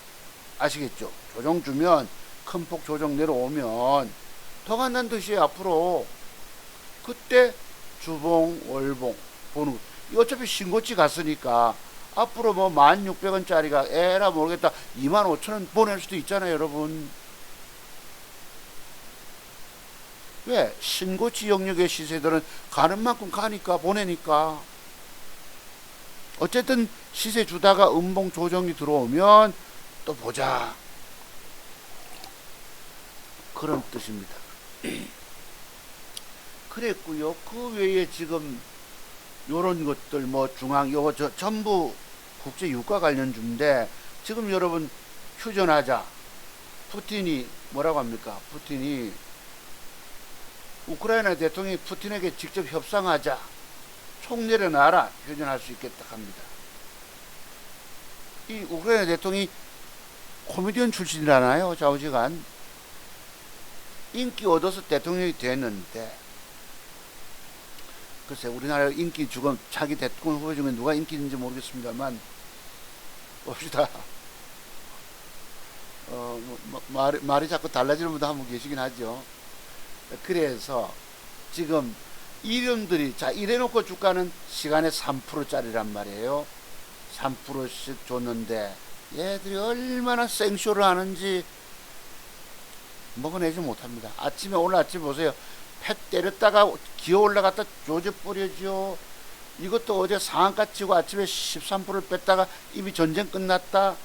아시겠죠? 조정 주면, 큰 폭 조정 내려오면 더 간다는 뜻이에요, 앞으로. 그때 주봉, 월봉 보는 거. 어차피 신고치 갔으니까 앞으로 뭐 16,000원짜리가 에라 모르겠다 25,000원 보낼 수도 있잖아요, 여러분. 왜? 신고치 영역의 시세들은 가는 만큼 가니까, 보내니까. 어쨌든 시세 주다가 음봉 조정이 들어오면 또 보자, 그런 뜻입니다. 그랬고요. 그 외에 지금 요런 것들 뭐 중앙 요거 전부 국제 유가 관련주인데, 지금 여러분 휴전하자, 푸틴이 뭐라고 합니까? 푸틴이 우크라이나 대통령이 푸틴에게 직접 협상하자, 총 내려놔라, 휴전할 수 있겠다 합니다. 이 우크라이나 대통령이 코미디언 출신이라나요? 좌우지간 인기 얻어서 대통령이 됐는데, 글쎄 우리나라 인기 주금 차기 대통령 후보 중에 누가 인기 있는지 모르겠습니다만 봅시다. 말이 자꾸 달라지는 분도 한 분 계시긴 하죠. 그래서 지금 이름들이, 자, 이래놓고 주가는 시간에 3%짜리란 말이에요. 3%씩 줬는데 얘들이 얼마나 생쇼를 하는지 먹어내지 못합니다. 오늘 아침에 보세요. 팻 때렸다가 기어 올라갔다 조져 뿌려죠. 이것도 어제 상한가 치고 아침에 13%를 뺐다가 이미 전쟁 끝났다.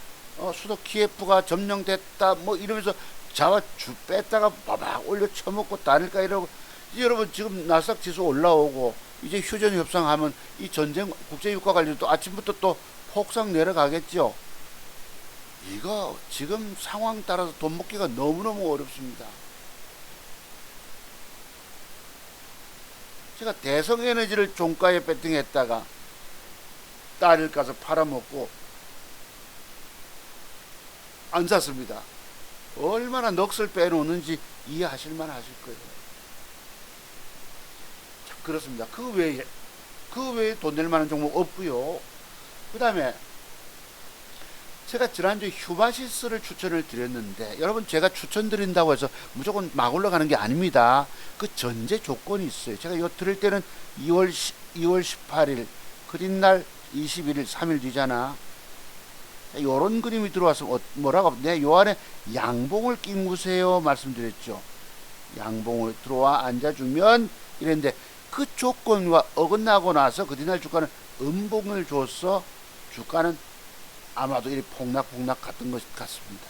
수도 키예프가 점령됐다. 뭐 이러면서 자와 주 뺐다가 바박 올려 쳐먹고 다닐까 이러고, 여러분 지금 나스닥 지수 올라오고 이제 휴전 협상하면 이 전쟁 국제유가 관련도 아침부터 또 폭삭 내려가겠죠. 이거 지금 상황 따라서 돈 먹기가 너무너무 어렵습니다. 제가 대성에너지를 종가에 배팅했다가 딸을 가서 팔아먹고 안 샀습니다. 얼마나 넋을 빼놓는지 이해하실만 하실 거예요. 자, 그렇습니다. 그 외에 돈 낼 만한 종목 없고요. 그 다음에 제가 지난주에 휴바시스를 추천을 드렸는데, 여러분 제가 추천드린다고 해서 무조건 막 올라가는 게 아닙니다. 그 전제 조건이 있어요. 제가 이거 드릴 때는 2월 18일 그린날 21일 3일 뒤잖아. 요런 그림이 들어와서 뭐라고 내 요 안에 양봉을 끼무세요 말씀드렸죠. 양봉을 들어와 앉아주면 이랬는데, 그 조건과 어긋나고 나서 그날 주가는 음봉을 줘서 주가는 아마도 이 폭락 같은 것 같습니다.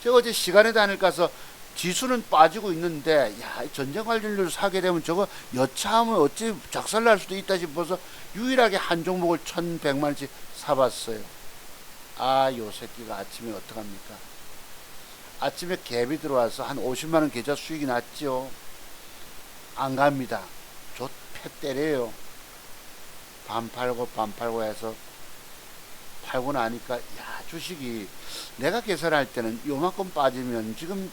제가 어제 시간에 다닐 가서 지수는 빠지고 있는데, 야, 전쟁 관련주를 사게 되면 저거 여차하면 어찌 작살날 수도 있다 싶어서 유일하게 한 종목을 1,100만원씩 사봤어요. 요 새끼가 아침에 어떡합니까? 아침에 갭이 들어와서 한 50만원 계좌 수익이 났죠. 안 갑니다. 패 때려요. 반 팔고 해서 팔고 나니까, 야, 주식이 내가 계산할 때는 요만큼 빠지면, 지금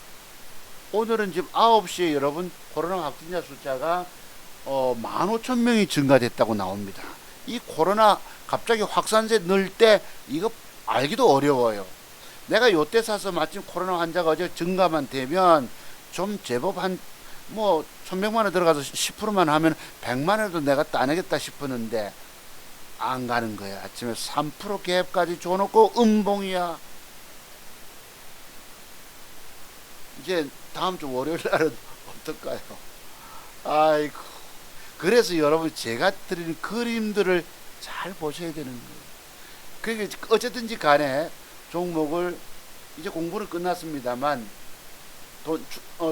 오늘은 지금 9시에 여러분 코로나 확진자 숫자가 15,000명이 증가됐다고 나옵니다. 이 코로나 갑자기 확산세 넣을 때 이거 알기도 어려워요. 내가 요때 사서 마침 코로나 환자가 어제 증가만 되면 좀 제법 한 1,100만원 들어가서 10%만 하면 100만원도 내가 따내겠다 싶었는데 안 가는 거야. 아침에 3% 갭까지 줘놓고 음봉이야. 이제 다음 주 월요일 날은 어떨까요? 아이고. 그래서 여러분 제가 드리는 그림들을 잘 보셔야 되는 거예요. 그러니까 어쨌든지 간에 종목을 이제 공부는 끝났습니다만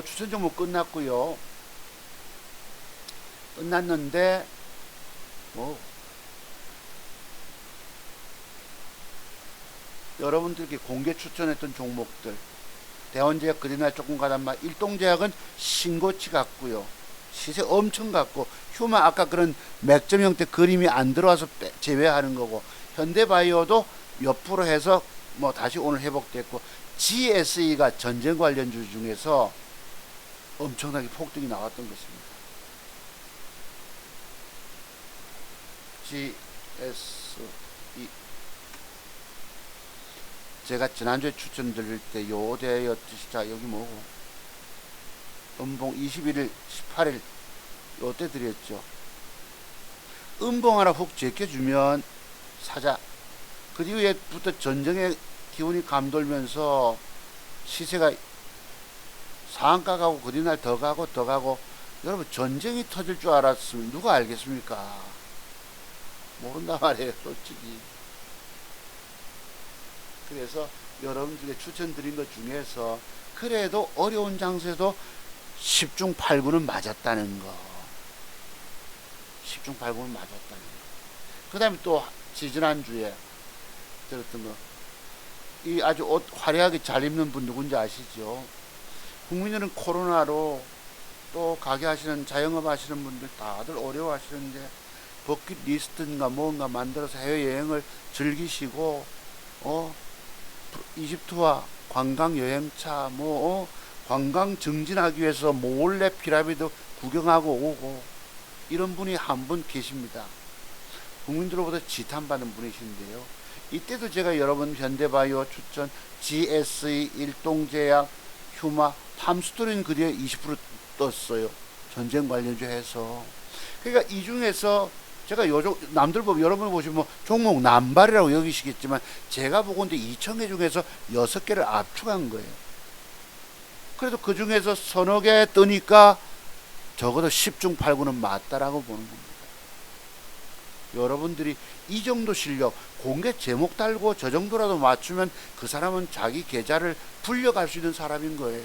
추천 종목 끝났고요. 끝났는데 여러분들께 공개 추천했던 종목들, 대원제약 그린날 조금 가다만, 일동제약은 신고치 같고요. 시세 엄청 같고, 휴마 아까 그런 맥점 형태 그림이 안 들어와서 제외하는 거고, 현대바이오도 몇 프로 해서 다시 오늘 회복됐고, GSE가 전쟁 관련주 중에서 엄청나게 폭등이 나왔던 것입니다. GSE 제가 지난주에 추천드릴 때 요대였듯이, 자 여기 뭐고 음봉 21일 18일 요때 드렸죠. 음봉 하나 훅 제껴주면 사자. 그 이후에부터 전쟁의 기운이 감돌면서 시세가 상한가 가고 그리날 더 가고, 여러분 전쟁이 터질 줄 알았으면 누가 알겠습니까? 모른단 말이에요, 솔직히. 그래서 여러분들께 추천드린 것 중에서 그래도 어려운 장세도 10중 8구는 맞았다는 거. 10중 8구는 맞았다는 거. 그 다음에 또 지지난주에 들었던 거, 이 아주 옷 화려하게 잘 입는 분 누군지 아시죠? 국민들은 코로나로 또 가게 하시는, 자영업 하시는 분들 다들 어려워하시는데 버킷리스트인가 뭔가 만들어서 해외여행을 즐기시고, 이집트와 관광여행차, 관광 증진하기 위해서 몰래 피라미드 구경하고 오고, 이런 분이 한 분 계십니다. 국민들로부터 지탄받는 분이신데요. 이때도 제가 여러분 현대바이오 추천, GSE, 일동제약, 휴마, 팜스토린 그뒤에 20% 떴어요. 전쟁 관련주 해서. 그러니까 이 중에서 제가 남들 보면 여러분 보시면 뭐 종목 남발이라고 여기시겠지만 제가 보건대 2,000개 중에서 6개를 압축한 거예요. 그래도 그 중에서 서너 개 뜨니까 적어도 10중 8구는 맞다라고 보는 겁니다. 여러분들이 이 정도 실력, 공개 제목 달고 저 정도라도 맞추면 그 사람은 자기 계좌를 불려갈 수 있는 사람인 거예요.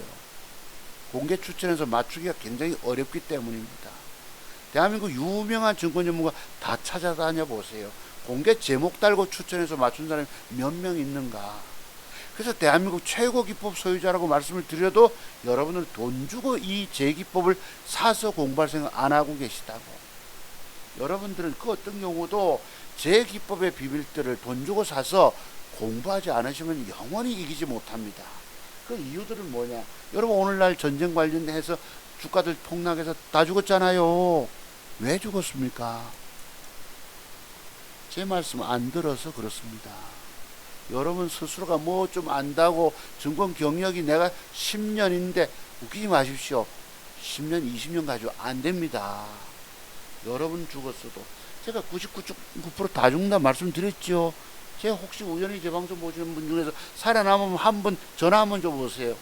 공개 추천해서 맞추기가 굉장히 어렵기 때문입니다. 대한민국 유명한 증권 전문가 다 찾아다녀 보세요. 공개 제목 달고 추천해서 맞춘 사람이 몇 명 있는가. 그래서 대한민국 최고 기법 소유자라고 말씀을 드려도 여러분은 돈 주고 이 제기법을 사서 공부할 생각 안 하고 계시다고. 여러분들은 그 어떤 경우도 제기법의 비밀들을 돈 주고 사서 공부하지 않으시면 영원히 이기지 못합니다. 그 이유들은 뭐냐. 여러분 오늘날 전쟁 관련해서 주가들 폭락해서 다 죽었잖아요. 왜 죽었습니까? 제 말씀 안 들어서 그렇습니다. 여러분 스스로가 뭐 좀 안다고 증권 경력이 내가 10년인데 웃기지 마십시오. 10년, 20년 가지고 안 됩니다. 여러분 죽었어도 제가 99.9% 다 죽는다 말씀드렸죠. 제가 혹시 우연히 제 방송 보시는 분 중에서 살아남으면 한 분 전화 한번 줘보세요.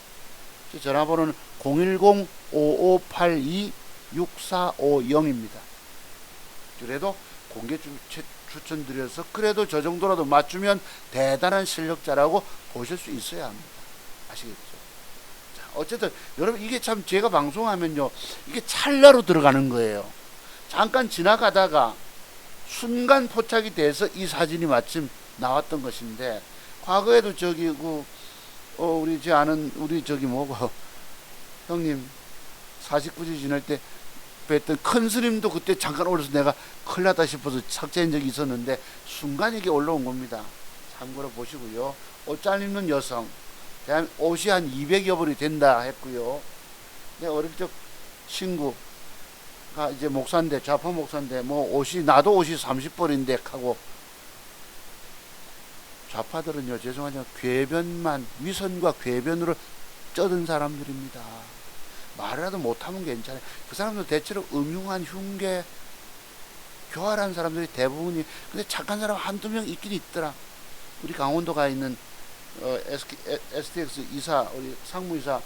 제 전화번호는 010-5582-6450입니다. 그래도 공개 추천드려서 그래도 저 정도라도 맞추면 대단한 실력자라고 보실 수 있어야 합니다. 아시겠죠? 자, 어쨌든 여러분 이게 참 제가 방송하면요 이게 찰나로 들어가는 거예요. 잠깐 지나가다가 순간 포착이 돼서 이 사진이 마침 나왔던 것인데 과거에도 저기 우리 제 아는 우리 저기 뭐고 형님 49지 지날 때 뵀던 큰 스님도 그때 잠깐 올려서 내가 큰일 났다 싶어서 삭제한 적이 있었는데 순간 이게 올라온 겁니다. 참고로 보시고요. 옷 잘 입는 여성 옷이 한 200여 벌이 된다 했고요. 내가 어릴 적 친구가 이제 목사인데 좌파 목사인데 뭐 옷이 나도 옷이 30벌인데 하고 좌파들은요 죄송하지만 궤변만 위선과 궤변으로 쩌든 사람들입니다. 말이라도 못하면 괜찮아요. 그 사람들 대체로 음흉한 흉계 교활한 사람들이 대부분이 근데 착한 사람 한두 명 있긴 있더라. 우리 강원도가 있는 STX 이사 우리 상무이사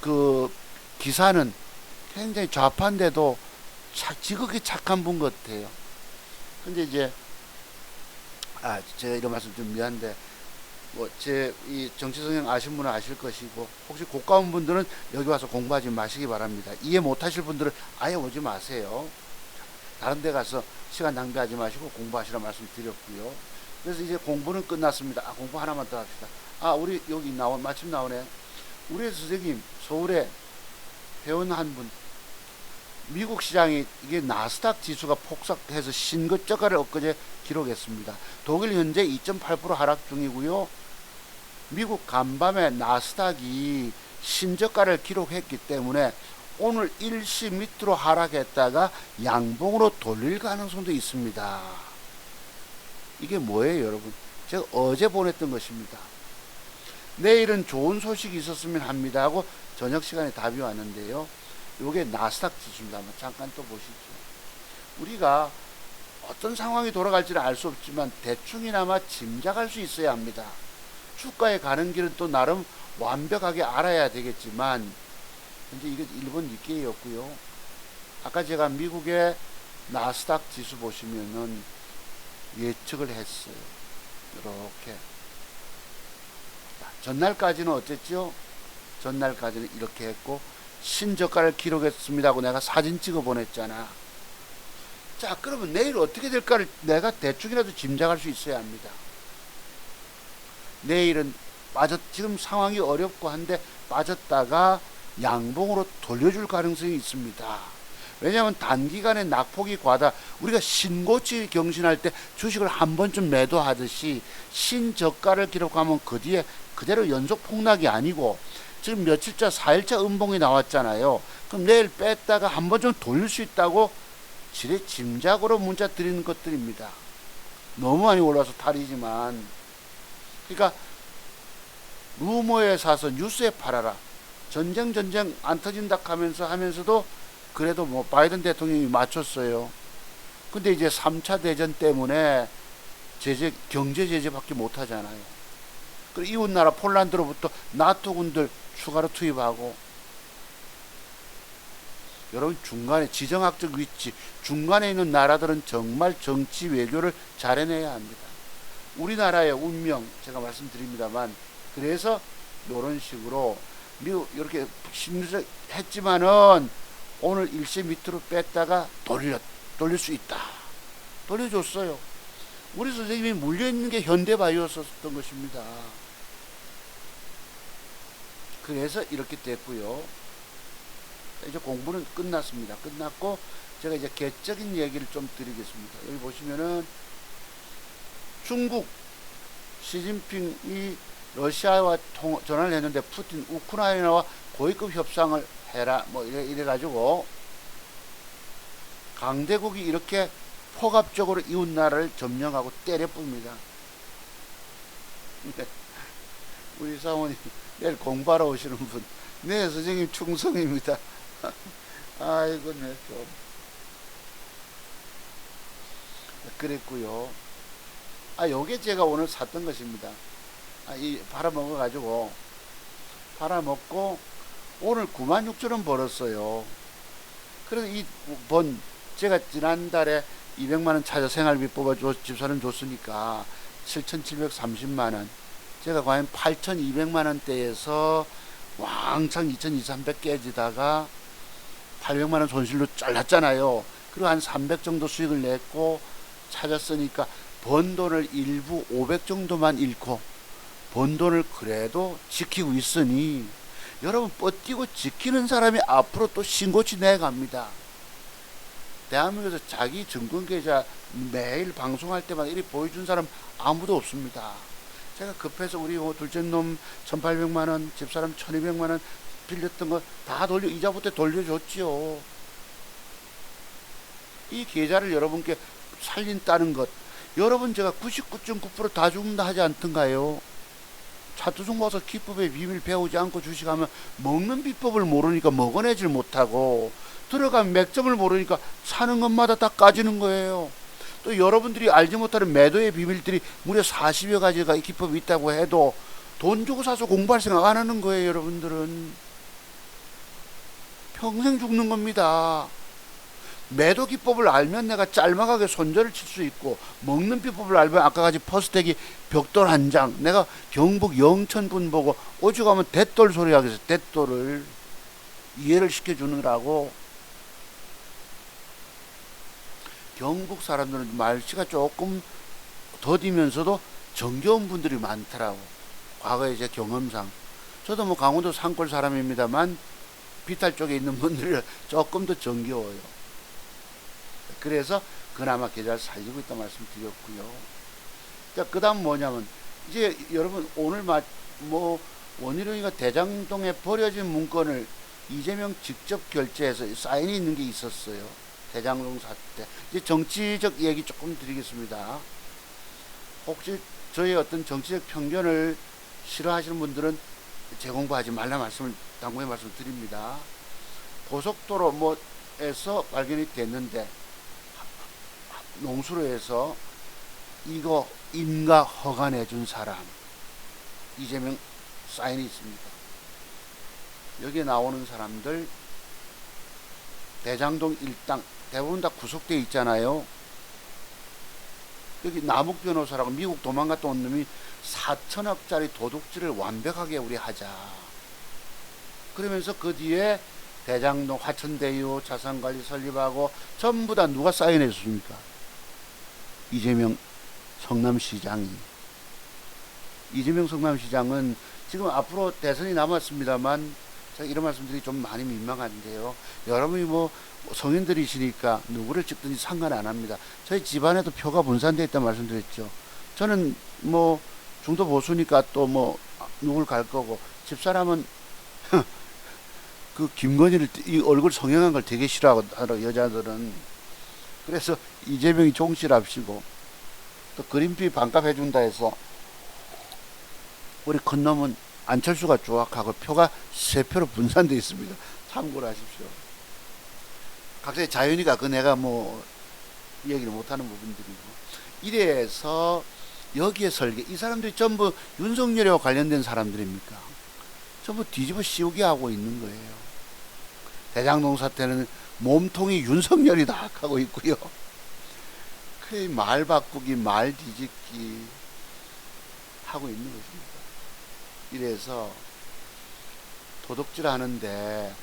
그 기사는 굉장히 좌파인데도 지극히 착한 분 같아요. 근데 이제 제가 이런 말씀 좀 미안한데 뭐 제 이 정치 성향 아신 분은 아실 것이고 혹시 고가운 분들은 여기 와서 공부하지 마시기 바랍니다. 이해 못하실 분들은 아예 오지 마세요. 다른 데 가서 시간 낭비하지 마시고 공부하시라 말씀 드렸고요. 그래서 이제 공부는 끝났습니다. 공부 하나만 더 합시다. 우리 여기 마침 나오네. 우리 선생님 서울에 회원 한 분 미국 시장이 이게 나스닥 지수가 폭삭해서 신고저가를 엊그제 기록했습니다. 독일 현재 2.8% 하락 중이고요. 미국 간밤에 나스닥이 신저가를 기록했기 때문에 오늘 일시 밑으로 하락했다가 양봉으로 돌릴 가능성도 있습니다. 이게 뭐예요 여러분? 제가 어제 보냈던 것입니다. 내일은 좋은 소식이 있었으면 합니다 하고 저녁 시간에 답이 왔는데요. 요게 나스닥 지수입니다. 한번 잠깐 또 보시죠. 우리가 어떤 상황이 돌아갈지는 알 수 없지만 대충이나마 짐작할 수 있어야 합니다. 주가에 가는 길은 또 나름 완벽하게 알아야 되겠지만 현재 이게 일본 니케이였고요. 아까 제가 미국의 나스닥 지수 보시면은 예측을 했어요. 이렇게 전날까지는 어땠죠? 전날까지는 이렇게 했고 신저가를 기록했습니다 하고 내가 사진 찍어 보냈잖아. 자, 그러면 내일 어떻게 될까를 내가 대충이라도 짐작할 수 있어야 합니다. 내일은 지금 상황이 어렵고 한데 빠졌다가 양봉으로 돌려줄 가능성이 있습니다. 왜냐하면 단기간에 낙폭이 과다. 우리가 신고치 경신할 때 주식을 한 번쯤 매도하듯이 신저가를 기록하면 그 뒤에 그대로 연속 폭락이 아니고 지금 며칠차 4일차 음봉이 나왔잖아요. 그럼 내일 뺐다가 한 번 좀 돌릴 수 있다고 지레 짐작으로 문자 드리는 것들입니다. 너무 많이 올라서 탈이지만 그러니까 루머에 사서 뉴스에 팔아라. 전쟁 안 터진다 하면서도 그래도 뭐 바이든 대통령이 맞췄어요. 근데 이제 3차 대전 때문에 경제 제재밖에 못 하잖아요. 그리고 이웃나라 폴란드로부터 나토 군들 추가로 투입하고, 여러분 중간에 지정학적 위치, 중간에 있는 나라들은 정말 정치 외교를 잘 해내야 합니다. 우리나라의 운명 제가 말씀드립니다만, 그래서 이런 식으로 미국 이렇게 심리적 했지만은 오늘 일세 밑으로 뺐다가 돌릴 수 있다. 돌려줬어요. 우리 선생님이 물려있는 게 현대바이오였었던 것입니다. 그래서 이렇게 됐고요. 이제 공부는 끝났습니다. 끝났고 제가 이제 개적인 얘기를 좀 드리겠습니다. 여기 보시면은 중국 시진핑이 러시아와 전화를 했는데 푸틴 우크라이나와 고위급 협상을 해라 뭐 이래가지고 강대국이 이렇게 포갑적으로 이웃나라를 점령하고 때려뿩니다. 우리 사모님 내일 공부하러 오시는 분, 네 선생님 충성입니다. 아이고 네 좀 그랬고요. 요게 제가 오늘 샀던 것입니다. 이 팔아먹어 가지고 팔아먹고 오늘 96,000원 벌었어요. 그래서 이 번 제가 지난달에 200만원 찾아 생활비 뽑아줘 집사람 줬으니까 7,730만원, 제가 과연 8,200만원대에서 왕창 2,200, 300 깨지다가 800만원 손실로 잘랐잖아요. 그리고 한 300 정도 수익을 냈고 찾았으니까 번 돈을 일부 500 정도만 잃고 번 돈을 그래도 지키고 있으니, 여러분 뻗뛰고 지키는 사람이 앞으로 또 신고치 내갑니다. 대한민국에서 자기 증권계좌 매일 방송할 때마다 이렇게 보여준 사람 아무도 없습니다. 제가 급해서 우리 둘째 놈 1,800만원, 집사람 1,200만원 빌렸던 거 다 이자부터 돌려줬지요. 이 계좌를 여러분께 살린다는 것, 여러분 제가 99.9% 다 죽는다 하지 않던가요? 차투숙 모아서 기법의 비밀 배우지 않고 주식하면 먹는 비법을 모르니까 먹어내질 못하고, 들어간 맥점을 모르니까 사는 것마다 다 까지는 거예요. 또 여러분들이 알지 못하는 매도의 비밀들이 무려 40여 가지가 이 기법이 있다고 해도 돈 주고 사서 공부할 생각 안 하는 거예요. 여러분들은 평생 죽는 겁니다. 매도 기법을 알면 내가 짤막하게 손절을 칠 수 있고, 먹는 비법을 알면 아까 같이 퍼스텍이 벽돌 한 장, 내가 경북 영천군 보고 오죽하면 대돌 소리 하겠어요. 대돌을 이해를 시켜주느라고. 경북 사람들은 말씨가 조금 더디면서도 정겨운 분들이 많더라고. 과거의 제 경험상. 저도 뭐 강원도 산골 사람입니다만 비탈 쪽에 있는 분들이 조금 더 정겨워요. 그래서 그나마 계좌를 살리고 있다 말씀드렸고요. 자, 그 다음 뭐냐면, 이제 여러분 오늘 원희룡이가 대장동에 버려진 문건을 이재명 직접 결제해서 사인이 있는 게 있었어요. 대장동 사태. 이제 정치적 얘기 조금 드리겠습니다. 혹시 저의 어떤 정치적 편견을 싫어하시는 분들은 재공부하지 말라 당부의 말씀을 드립니다. 고속도로에서 발견이 됐는데, 농수로에서 이거 인가 허가내 준 사람 이재명 사인이 있습니다. 여기에 나오는 사람들 대장동 일당 대부분 다 구속되어 있잖아요. 여기 남욱 변호사라고 미국 도망갔다 온 놈이 4천억짜리 도둑질을 완벽하게 우리 하자. 그러면서 그 뒤에 대장동 화천대유 자산관리 설립하고 전부 다 누가 사인했습니까? 이재명 성남시장이. 이재명 성남시장은 지금 앞으로 대선이 남았습니다만, 제가 이런 말씀드리기 좀 많이 민망한데요. 여러분이 성인들이시니까 누구를 찍든지 상관 안 합니다. 저희 집안에도 표가 분산되어 있다는 말씀드렸죠. 저는 중도 보수니까 또 누굴 갈 거고, 집사람은 그 김건희를 이 얼굴 성형한 걸 되게 싫어하고 여자들은. 그래서 이재명이 종실합시고, 또 그린피 반값 해준다 해서 우리 큰놈은 안철수가 조악하고 표가 3표로 분산되어 있습니다. 참고로 하십시오. 각자의 자윤이가 내가 얘기를 못하는 부분들이고. 이래서 여기에 설계, 이 사람들이 전부 윤석열이와 관련된 사람들입니까? 전부 뒤집어 씌우게 하고 있는 거예요. 대장동 사태는 몸통이 윤석열이다 하고 있고요. 그래, 말 바꾸기, 말 뒤집기 하고 있는 것입니다. 이래서 도둑질 하는데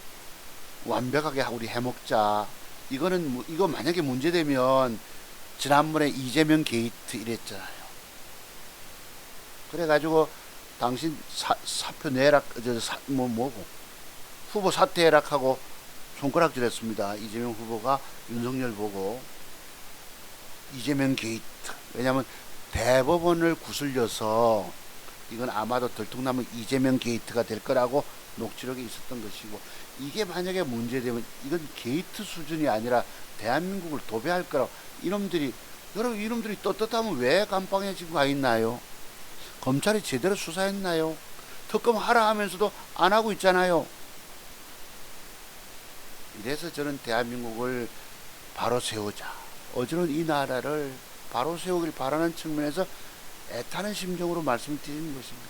완벽하게 우리 해먹자. 이거 만약에 문제되면 지난번에 이재명 게이트 이랬잖아요. 그래가지고 당신 사표 내락, 뭐고 후보 사퇴해락하고 손가락질했습니다. 이재명 후보가 윤석열 보고 이재명 게이트. 왜냐하면 대법원을 구슬려서 이건 아마도 들통나면 이재명 게이트가 될 거라고 녹취록에 있었던 것이고, 이게 만약에 문제되면 이건 게이트 수준이 아니라 대한민국을 도배할 거라고. 여러분 이놈들이 떳떳하면 왜 감방에 지금 가 있나요? 검찰이 제대로 수사했나요? 특검 하라 하면서도 안 하고 있잖아요. 이래서 저는 대한민국을 바로 세우자. 어제는 이 나라를 바로 세우길 바라는 측면에서 애타는 심정으로 말씀드리는 것입니다.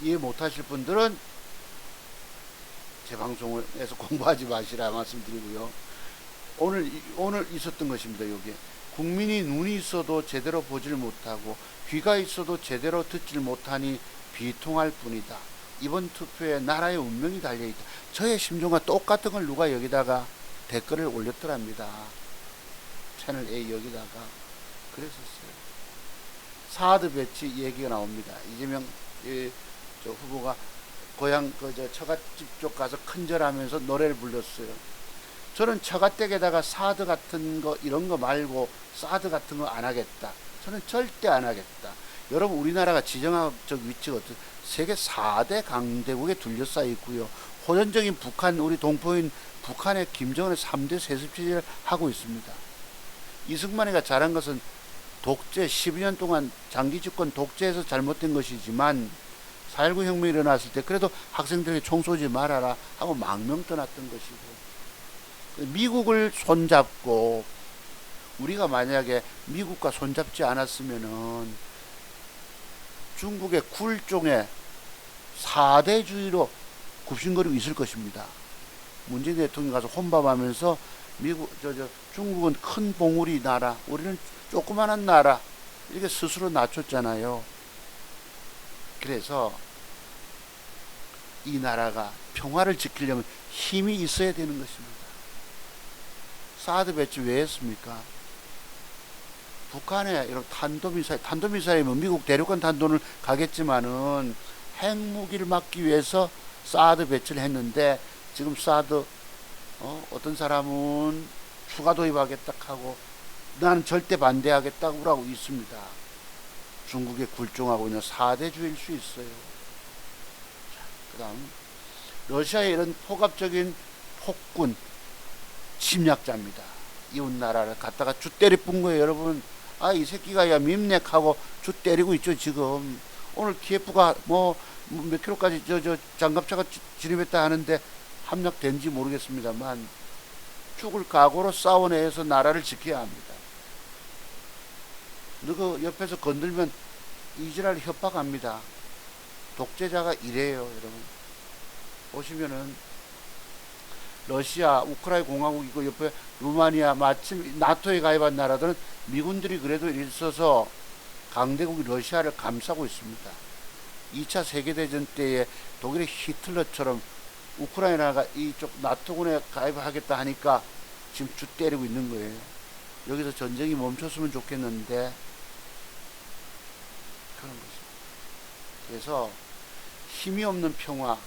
이해 못하실 분들은 제 방송에서 공부하지 마시라 말씀드리고요. 오늘 있었던 것입니다. 여기에 국민이 눈이 있어도 제대로 보질 못하고 귀가 있어도 제대로 듣질 못하니 비통할 뿐이다. 이번 투표에 나라의 운명이 달려있다. 저의 심정과 똑같은 걸 누가 여기다가 댓글을 올렸더랍니다. 채널 A 여기다가 그랬었어요. 사드 배치 얘기가 나옵니다. 이재명 후보가 고향 처갓집 쪽 가서 큰절하면서 노래를 불렀어요. 저는 처갓댁에다가 사드 같은 거 이런 거 말고 사드 같은 거 안 하겠다. 저는 절대 안 하겠다. 여러분 우리나라가 지정학적 위치가 어떤 세계 4대 강대국에 둘러싸여 있고요. 호전적인 북한, 우리 동포인 북한의 김정은의 3대 세습체제를 하고 있습니다. 이승만이가 잘한 것은 독재 12년 동안 장기 집권 독재에서 잘못된 것이지만 4.19 혁명이 일어났을 때 그래도 학생들에게 총 쏘지 말아라 하고 망명 떠났던 것이고, 미국을 손잡고 우리가 만약에 미국과 손잡지 않았으면은 중국의 굴종의 4대주의로 굽신거리고 있을 것입니다. 문재인 대통령이 가서 혼밥하면서 중국은 큰 봉우리 나라, 우리는 조그만한 나라, 이렇게 스스로 낮췄잖아요. 그래서 이 나라가 평화를 지키려면 힘이 있어야 되는 것입니다. 사드 배치 왜 했습니까? 북한에 이런 탄도미사일이면 미국 대륙간 탄도를 가겠지만은 핵무기를 막기 위해서 사드 배치를 했는데, 지금 사드 어떤 사람은 추가 도입하겠다 하고 나는 절대 반대하겠다고 하고 있습니다. 중국의 굴종하고 있는 4대주의일 수 있어요. 그 다음 러시아의 이런 포갑적인 폭군 침략자입니다. 이웃 나라를 갖다가 주 때리 뿐 거예요. 여러분, 이 새끼가 야 밈렉하고 주 때리고 있죠. 지금 오늘 키예프가 몇 킬로까지 장갑차가 진입했다 하는데 함락된지 모르겠습니다만 죽을 각오로 싸워내서 나라를 지켜야 합니다. 너그 옆에서 건들면 이스라엘 협박합니다. 독재자가 이래요. 여러분 보시면은 러시아, 우크라이나 공화국이고 옆에 루마니아, 마침 나토에 가입한 나라들은 미군들이 그래도 있어서 강대국이 러시아를 감싸고 있습니다. 2차 세계대전 때에 독일의 히틀러처럼 우크라이나가 이쪽 나토군에 가입하겠다 하니까 지금 주 때리고 있는 거예요. 여기서 전쟁이 멈췄으면 좋겠는데 그런 것입니다. 그래서 힘이 없는 평화,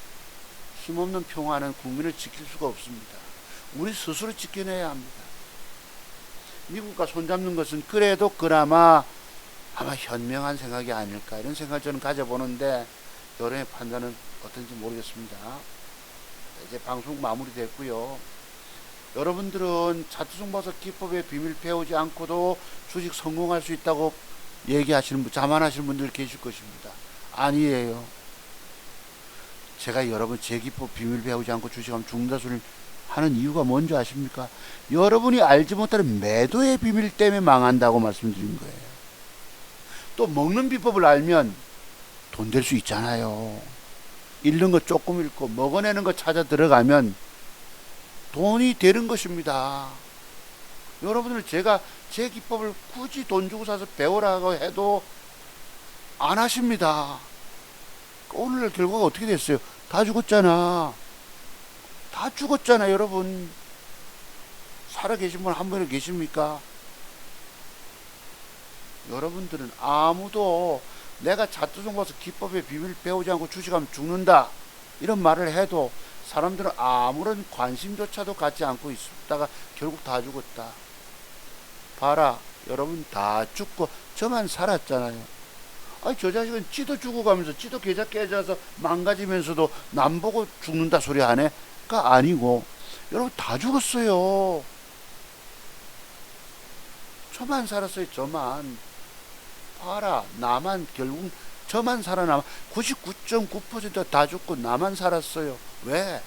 힘없는 평화는 국민을 지킬 수가 없습니다. 우리 스스로 지켜내야 합니다. 미국과 손잡는 것은 그래도 그나마 아마 현명한 생각이 아닐까, 이런 생각을 저는 가져보는데 여러분의 판단은 어떤지 모르겠습니다. 이제 방송 마무리됐고요. 여러분들은 차트송박사 기법의 비밀 배우지 않고도 주식 성공할 수 있다고 얘기하시는 분, 자만하시는 분들 계실 것입니다. 아니에요. 제가 여러분 제 기법 비밀 배우지 않고 주식하면 죽는다 소리를 하는 이유가 뭔지 아십니까? 여러분이 알지 못하는 매도의 비밀 때문에 망한다고 말씀드린 거예요. 또 먹는 비법을 알면 돈 될 수 있잖아요. 잃는 거 조금 잃고 먹어내는 거 찾아 들어가면 돈이 되는 것입니다. 여러분들 제가 제 기법을 굳이 돈 주고 사서 배우라고 해도 안 하십니다. 오늘 결과가 어떻게 됐어요? 다 죽었잖아. 다 죽었잖아, 여러분. 살아 계신 분 한 분이 계십니까? 여러분들은 아무도 내가 자투성 봐서 기법의 비밀 배우지 않고 주식하면 죽는다 이런 말을 해도 사람들은 아무런 관심조차도 갖지 않고 있다가 결국 다 죽었다. 봐라, 여러분 다 죽고 저만 살았잖아요. 아니 저 자식은 찌도 죽어가면서 찌도 계좌 깨져서 망가지면서도 남 보고 죽는다 소리 안 해? 가 아니고 여러분 다 죽었어요. 저만 살았어요. 저만. 봐라, 나만 결국 저만 살아남아 99.9%가 다 죽고 나만 살았어요. 왜?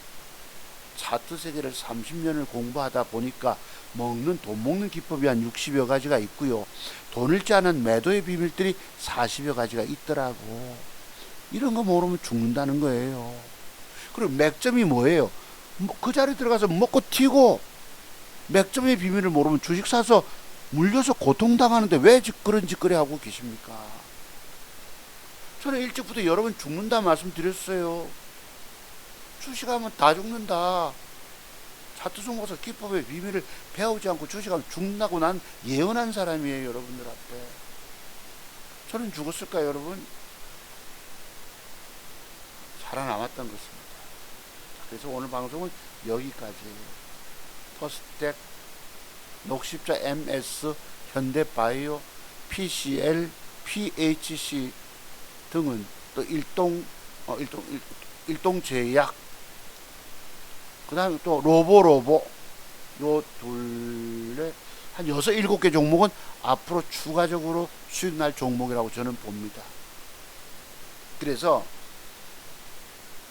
차트 세계를 30년을 공부하다 보니까 돈 먹는 기법이 한 60여 가지가 있고요. 돈을 짜는 매도의 비밀들이 40여 가지가 있더라고. 이런 거 모르면 죽는다는 거예요. 그리고 맥점이 뭐예요? 그 자리에 들어가서 먹고 튀고 맥점의 비밀을 모르면 주식 사서 물려서 고통당하는데 왜 그런 짓거리 하고 계십니까? 저는 일찍부터 여러분 죽는다 말씀드렸어요. 주식하면 다 죽는다. 차트송 가서 기법의 비밀을 배우지 않고 주식하면 죽는다고 난 예언한 사람이에요. 여러분들 앞에. 저는 죽었을까요, 여러분? 살아남았던 것입니다. 그래서 오늘 방송은 여기까지예요. 퍼스텍, 녹십자 MS, 현대바이오, PCL, PHC 등은 또 일동제약, 그 다음에 또 로보 요 둘에 한 6, 7개 종목은 앞으로 추가적으로 수익 날 종목이라고 저는 봅니다. 그래서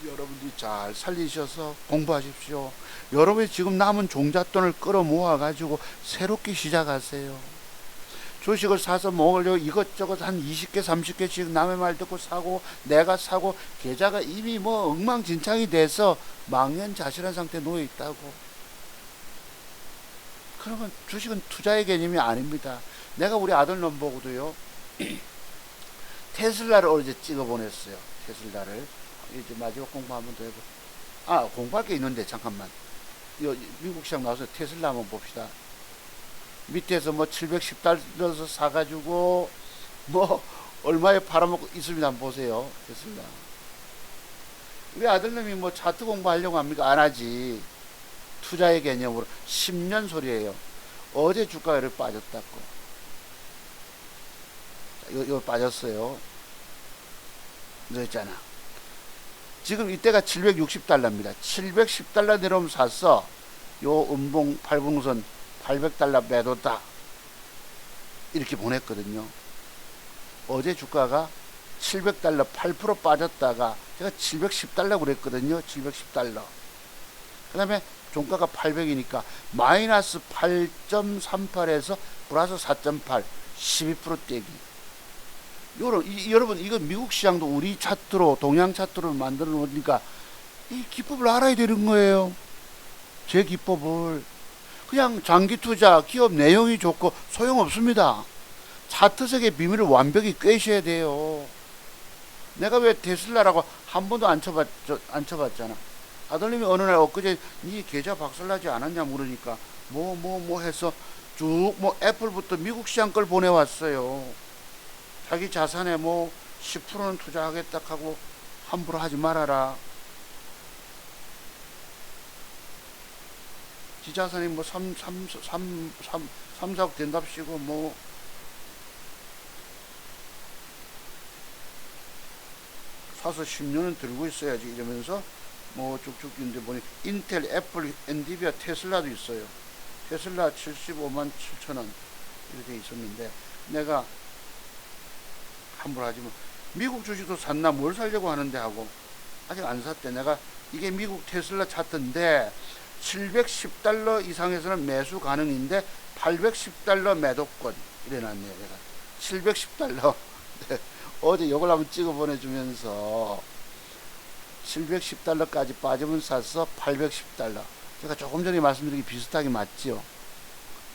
여러분들이 잘 살리셔서 공부하십시오. 여러분이 지금 남은 종잣돈을 끌어 모아 가지고 새롭게 시작하세요. 주식을 사서 먹으려고 이것저것 한 20개 30개씩 남의 말 듣고 사고 내가 사고 계좌가 이미 뭐 엉망진창이 돼서 망연자실한 상태에 놓여 있다고. 그러면 주식은 투자의 개념이 아닙니다. 내가 우리 아들 놈 보고도요 테슬라를 어제 찍어 보냈어요. 테슬라를 이제 마지막 공부 한번 더 해보. 공부할 게 있는데 잠깐만. 미국 시장 나와서 테슬라 한번 봅시다. 밑에서 뭐 710달러서 사가지고 뭐 얼마에 팔아먹고 있습니다. 한번 보세요. 테슬라. 우리 아들놈이 뭐 차트 공부하려고 합니까? 안 하지. 투자의 개념으로 10년 소리예요. 어제 주가가 이렇게 빠졌다고. 이거 빠졌어요. 그랬잖아. 지금 이때가 760달러입니다. 710달러 내려오면 샀어. 요 음봉 팔봉선 800달러 매도다. 이렇게 보냈거든요. 어제 주가가 700달러 8% 빠졌다가 제가 710달러 그랬거든요. 710달러. 그 다음에 종가가 800이니까 마이너스 8.38에서 플러스 4.8 12% 떼기. 여러분 이거 미국 시장도 우리 차트로 동양 차트로 만들어 놓으니까 이 기법을 알아야 되는 거예요. 제 기법을. 그냥 장기 투자 기업 내용이 좋고 소용없습니다. 차트색의 비밀을 완벽히 꿰셔야 돼요. 내가 왜 테슬라라고 한 번도 안 쳐봤잖아. 아들님이 어느 날 엊그제 니 계좌 박살나지 않았냐 물으니까 뭐 해서 쭉 뭐 애플부터 미국 시장 걸 보내왔어요. 자기 자산에 뭐 10%는 투자하겠다 하고 함부로 하지 말아라. 지 자산이 뭐 3, 4억 된답시고 뭐 사서 10년은 들고 있어야지 이러면서 뭐 쭉쭉 있는데 보니 인텔, 애플, 엔비디아, 테슬라도 있어요. 테슬라 75만 7천원 이렇게 있었는데 내가 함부로 하지만 미국 주식도 샀나 뭘 살려고 하는데 하고 아직 안 샀대. 내가 이게 미국 테슬라 차트인데 710달러 이상에서는 매수 가능인데 810달러 매도권 이래놨네요. 내가 710달러 네. 어제 이걸 한번 찍어 보내주면서 710달러까지 빠지면 사서 810달러. 제가 조금 전에 말씀드린 게 비슷하게 맞죠.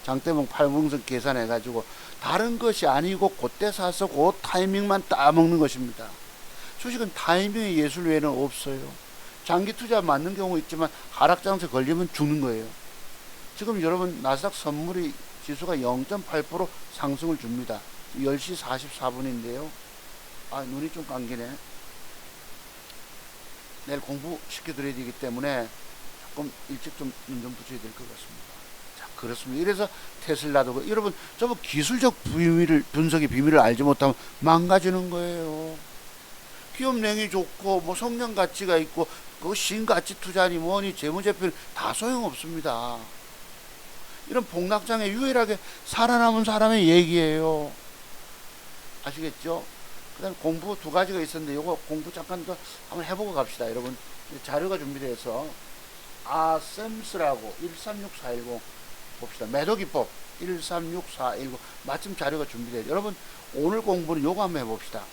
장대봉 팔봉선 계산해 가지고 다른 것이 아니고 그때 사서 그 타이밍만 따먹는 것입니다. 주식은 타이밍의 예술 외에는 없어요. 장기 투자 맞는 경우 있지만 하락장세 걸리면 죽는 거예요. 지금 여러분 나스닥 선물이 지수가 0.8% 상승을 줍니다. 10시 44분인데요. 아, 눈이 좀 감기네. 내일 공부 시켜드려야 되기 때문에 조금 일찍 좀 눈 좀 붙여야 될 것 같습니다. 자, 그렇습니다. 이래서 테슬라도 여러분 저거 기술적 비밀을 분석의 비밀을 알지 못하면 망가지는 거예요. 기업냉이 좋고 뭐 성장 가치가 있고 그 신가치 투자니 뭐니 재무제표는 다 소용없습니다. 이런 폭락장에 유일하게 살아남은 사람의 얘기예요. 아시겠죠? 그 다음에 공부 두 가지가 있었는데 요거 공부 잠깐 더 한번 해보고 갑시다. 여러분 자료가 준비돼서 아셈스라고 136410 봅시다. 매도기법 136410 마침 자료가 준비돼요. 여러분 오늘 공부는 요거 한번 해봅시다.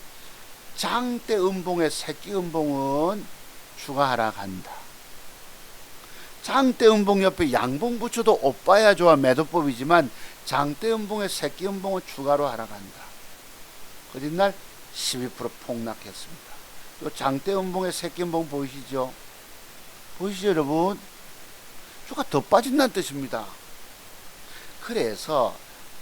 장대 음봉의 새끼 음봉은 추가 하락한다. 장대 음봉 옆에 양봉 붙여도 오빠야 좋아 매도법이지만 장대 음봉의 새끼 음봉은 추가로 하락한다. 거짓날 12% 폭락했습니다. 요 장대 음봉의 새끼 음봉 보이시죠? 보이시죠 여러분? 주가 더 빠진다는 뜻입니다. 그래서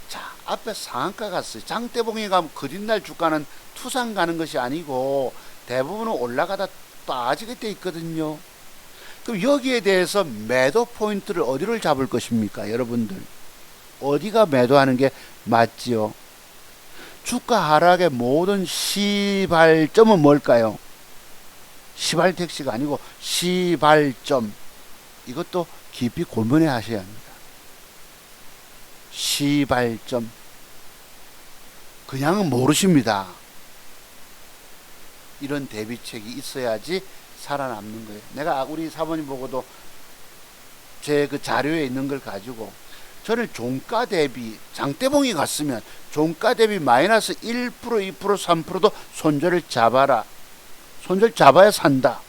자 앞에 상한가 갔어요. 장대봉에 가면 거짓날 주가는 투상 가는 것이 아니고 대부분은 올라가다 빠지게 돼 있거든요. 그럼 여기에 대해서 매도 포인트를 어디를 잡을 것입니까? 여러분들 어디가 매도하는 게 맞지요? 주가 하락의 모든 시발점은 뭘까요? 시발택시가 아니고 시발점. 이것도 깊이 고민해 하셔야 합니다. 시발점. 그냥은 모르십니다. 이런 대비책이 있어야지 살아남는 거예요. 내가 우리 사모님 보고도 제 그 자료에 있는 걸 가지고 저는 종가 대비 장대봉이 갔으면 종가 대비 마이너스 1%, 2%, 3%도 손절을 잡아라. 손절 잡아야 산다.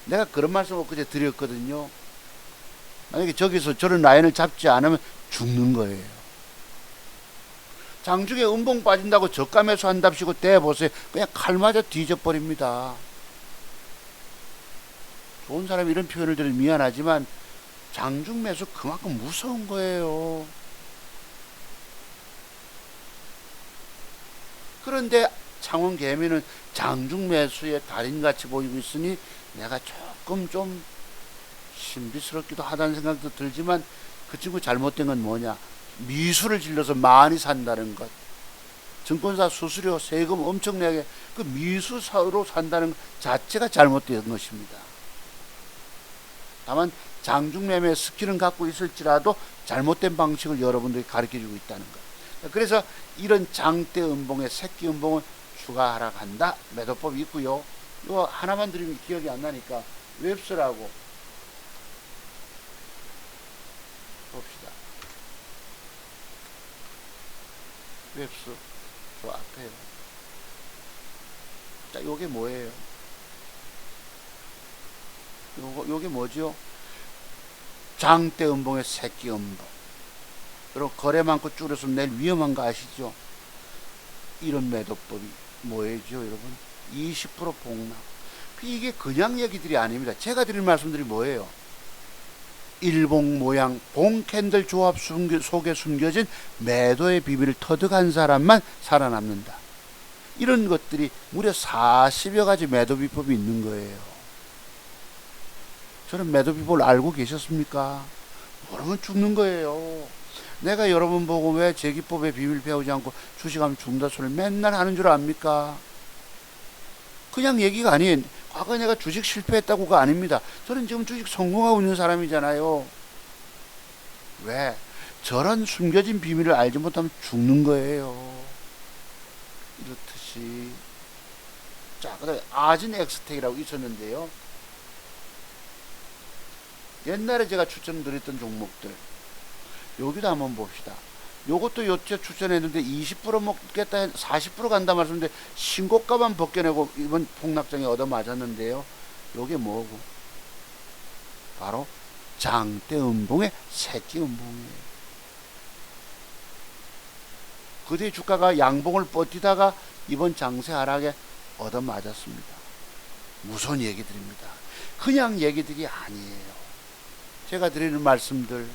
내가 그런 말씀을 그제 드렸거든요. 만약에 저기서 저런 라인을 잡지 않으면 죽는 거예요. 장중에 음봉 빠진다고 저가 매수한답시고 대보세요. 그냥 칼 맞아 뒤져버립니다. 좋은 사람이 이런 표현을 들으면 미안하지만 장중 매수 그만큼 무서운 거예요. 그런데 창원 개미는 장중 매수의 달인같이 보이고 있으니 내가 조금 좀 신비스럽기도 하다는 생각도 들지만 그 친구 잘못된 건 뭐냐? 미수를 질러서 많이 산다는 것. 증권사 수수료 세금 엄청나게 그 미수사로 산다는 것 자체가 잘못된 것입니다. 다만 장중매매 스킬은 갖고 있을지라도 잘못된 방식을 여러분들이 가르쳐주고 있다는 것. 그래서 이런 장대 음봉의 새끼 음봉은 추가 하락한다. 매도법이 있고요. 이거 하나만 드리면 기억이 안 나니까 웹스라고 봅시다. 웹스 저 앞에요. 자, 요게 뭐예요? 요게 뭐죠? 장대 음봉의 새끼 음봉. 그리고 거래 많고 줄여서 내일 위험한 거 아시죠? 이런 매도법이 뭐예요, 여러분? 20% 폭락. 이게 그냥 얘기들이 아닙니다. 제가 드릴 말씀들이 뭐예요? 일봉 모양 봉 캔들 조합 속에 숨겨진 매도의 비밀을 터득한 사람만 살아남는다. 이런 것들이 무려 40여 가지 매도 비법이 있는 거예요. 저는 매도 비법을 알고 계셨습니까? 모르면 죽는 거예요. 내가 여러분 보고 왜 제기법의 비밀 배우지 않고 주식하면 죽는다 소리를 맨날 하는 줄 압니까? 그냥 얘기가 아니에요. 과거에 내가 주식 실패했다고가 아닙니다. 저는 지금 주식 성공하고 있는 사람이잖아요. 왜? 저런 숨겨진 비밀을 알지 못하면 죽는 거예요. 이렇듯이. 자, 그 다음에 아진 엑스텍이라고 있었는데요. 옛날에 제가 추천드렸던 종목들 여기도 한번 봅시다. 요것도 요때 추천했는데 20% 먹겠다 40% 간다 말씀인데 신고가만 벗겨내고 이번 폭락장에 얻어맞았는데요. 요게 뭐고? 바로 장대음봉의 새끼음봉이에요. 그뒤 주가가 양봉을 버티다가 이번 장세 하락에 얻어맞았습니다. 무서운 얘기들입니다. 그냥 얘기들이 아니에요. 제가 드리는 말씀들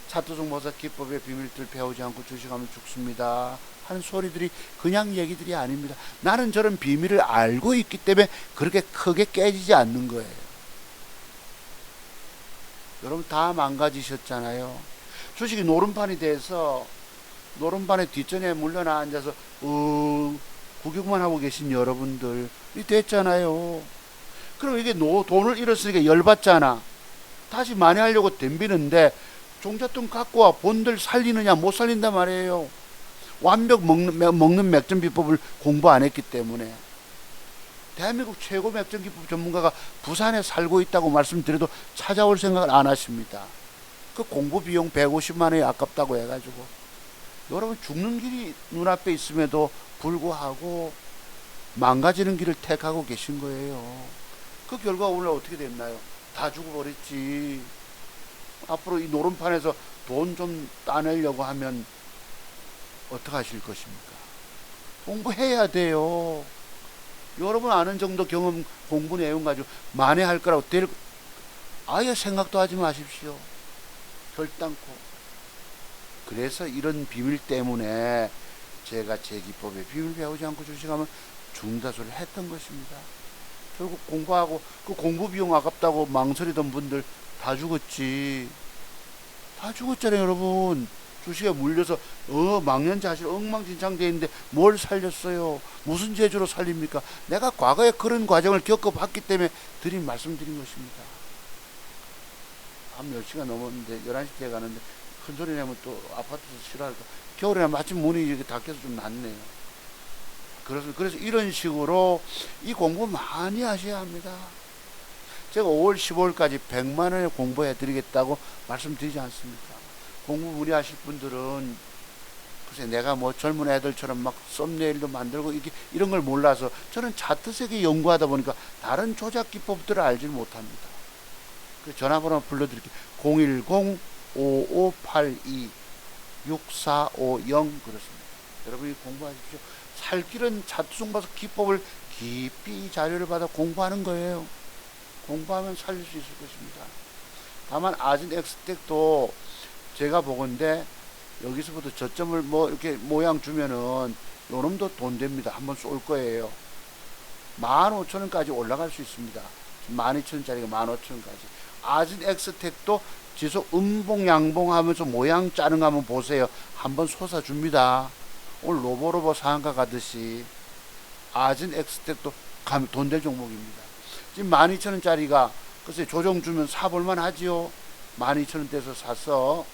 차트종보사 기법의 비밀들 배우지 않고 주식하면 죽습니다 하는 소리들이 그냥 얘기들이 아닙니다. 나는 저런 비밀을 알고 있기 때문에 그렇게 크게 깨지지 않는 거예요. 여러분 다 망가지셨잖아요. 주식이 노름판이 돼서 노름판의 뒷전에 물러나 앉아서 구경만 하고 계신 여러분들이 됐잖아요. 그럼 이게 돈을 잃었으니까 열받잖아. 다시 만회하려고 덤비는데 종잣돈 갖고 와 본들 살리느냐 못 살린단 말이에요. 완벽 먹는 맥점 비법을 공부 안 했기 때문에. 대한민국 최고 맥점 기법 전문가가 부산에 살고 있다고 말씀드려도 찾아올 생각을 안 하십니다. 그 공부 비용 150만 원이 아깝다고 해가지고 여러분 죽는 길이 눈앞에 있음에도 불구하고 망가지는 길을 택하고 계신 거예요. 그 결과 오늘 어떻게 됐나요? 다 죽어버렸지. 앞으로 이 노름판에서 돈 좀 따내려고 하면 어떻게 하실 것입니까? 공부해야 돼요. 여러분 아는 정도 경험 공부 내용 가지고 만회할 거라고 아예 생각도 하지 마십시오. 결단코. 그래서 이런 비밀 때문에 제가 제 기법에 비밀 배우지 않고 주식하면 죽는다 소리를 했던 것입니다. 결국 공부하고 그 공부 비용 아깝다고 망설이던 분들 다 죽었지. 다 죽었잖아요, 여러분. 주식에 물려서 망연자실 엉망진창 돼 있는데 뭘 살렸어요? 무슨 재주로 살립니까? 내가 과거에 그런 과정을 겪어봤기 때문에 말씀드린 것입니다. 밤 10시가 넘었는데 11시에 가는데 큰 소리 내면 또 아파트에서 싫어할까. 겨울에 마침 문이 이렇게 닫혀서 좀 낫네요. 그래서 이런 식으로 이 공부 많이 하셔야 합니다. 제가 5월 15일까지 100만 원에 공부해 드리겠다고 말씀드리지 않습니까? 공부 무리하실 분들은 글쎄 내가 뭐 젊은 애들처럼 막 썸네일도 만들고 이런 걸 몰라서 저는 차트 세계 연구하다 보니까 다른 조작 기법들을 알지 못합니다. 그 전화번호 불러드릴게요. 010-5582-6450 그렇습니다. 여러분이 공부하십시오. 살 길은 차트 종봐서 기법을 깊이 이 자료를 받아 공부하는 거예요. 공부하면 살릴 수 있을 것입니다. 다만 아진 엑스텍도 제가 보건데 여기서부터 저점을 뭐 이렇게 모양 주면은 요놈도 돈 됩니다. 한번 쏠 거예요. 15,000원까지 올라갈 수 있습니다. 12,000원짜리가 15,000원까지. 아진 엑스텍도 지속 음봉 양봉 하면서 모양 짜는 거 한번 보세요. 한번 솟아줍니다. 오늘 로보로보 상한가 가듯이 아진 엑스텍도 돈 될 종목입니다. 지금 12,000원짜리가 글쎄 조정 주면 사볼만 하지요. 12,000원대에서 사서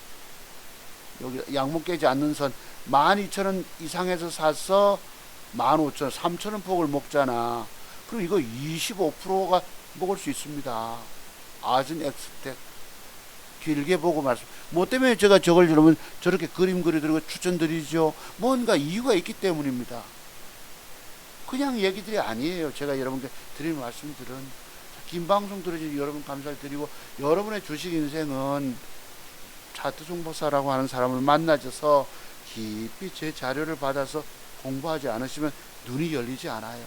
여기 양봉 깨지 않는 선 12,000원 이상에서 사서 15,000원 3,000원 폭을 먹잖아. 그럼 이거 25%가 먹을 수 있습니다. 아진 엑스텍 길게 보고 말씀. 뭐 때문에 제가 저걸 여러분 저렇게 그림 그려드리고 추천드리죠. 뭔가 이유가 있기 때문입니다. 그냥 얘기들이 아니에요. 제가 여러분께 드리는 말씀들은 긴 방송 들으신 여러분 감사를 드리고 여러분의 주식 인생은 차트 정보사라고 하는 사람을 만나셔서 깊이 제 자료를 받아서 공부하지 않으시면 눈이 열리지 않아요.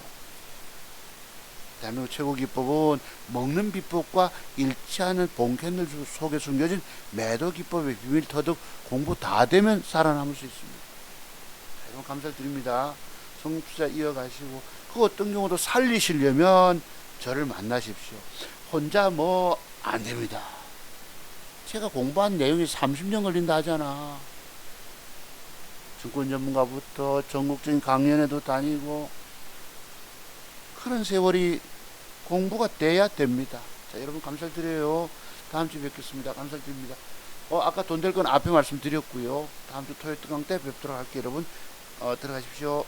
대한민국 최고 기법은 먹는 비법과 일치하는 본캐널 속에 숨겨진 매도 기법의 비밀 터득 공부 다 되면 살아남을 수 있습니다. 여러분 감사를 드립니다. 성공 투자 이어가시고 그 어떤 경우도 살리시려면 저를 만나십시오. 혼자 뭐 안 됩니다. 제가 공부한 내용이 30년 걸린다 하잖아. 증권 전문가부터 전국적인 강연에도 다니고 그런 세월이 공부가 돼야 됩니다. 자, 여러분 감사를 드려요. 다음 주에 뵙겠습니다. 감사를 드립니다. 아까 돈 될 건 앞에 말씀드렸고요. 다음 주 토요일 뜨강 때 뵙도록 할게요. 여러분 들어가십시오.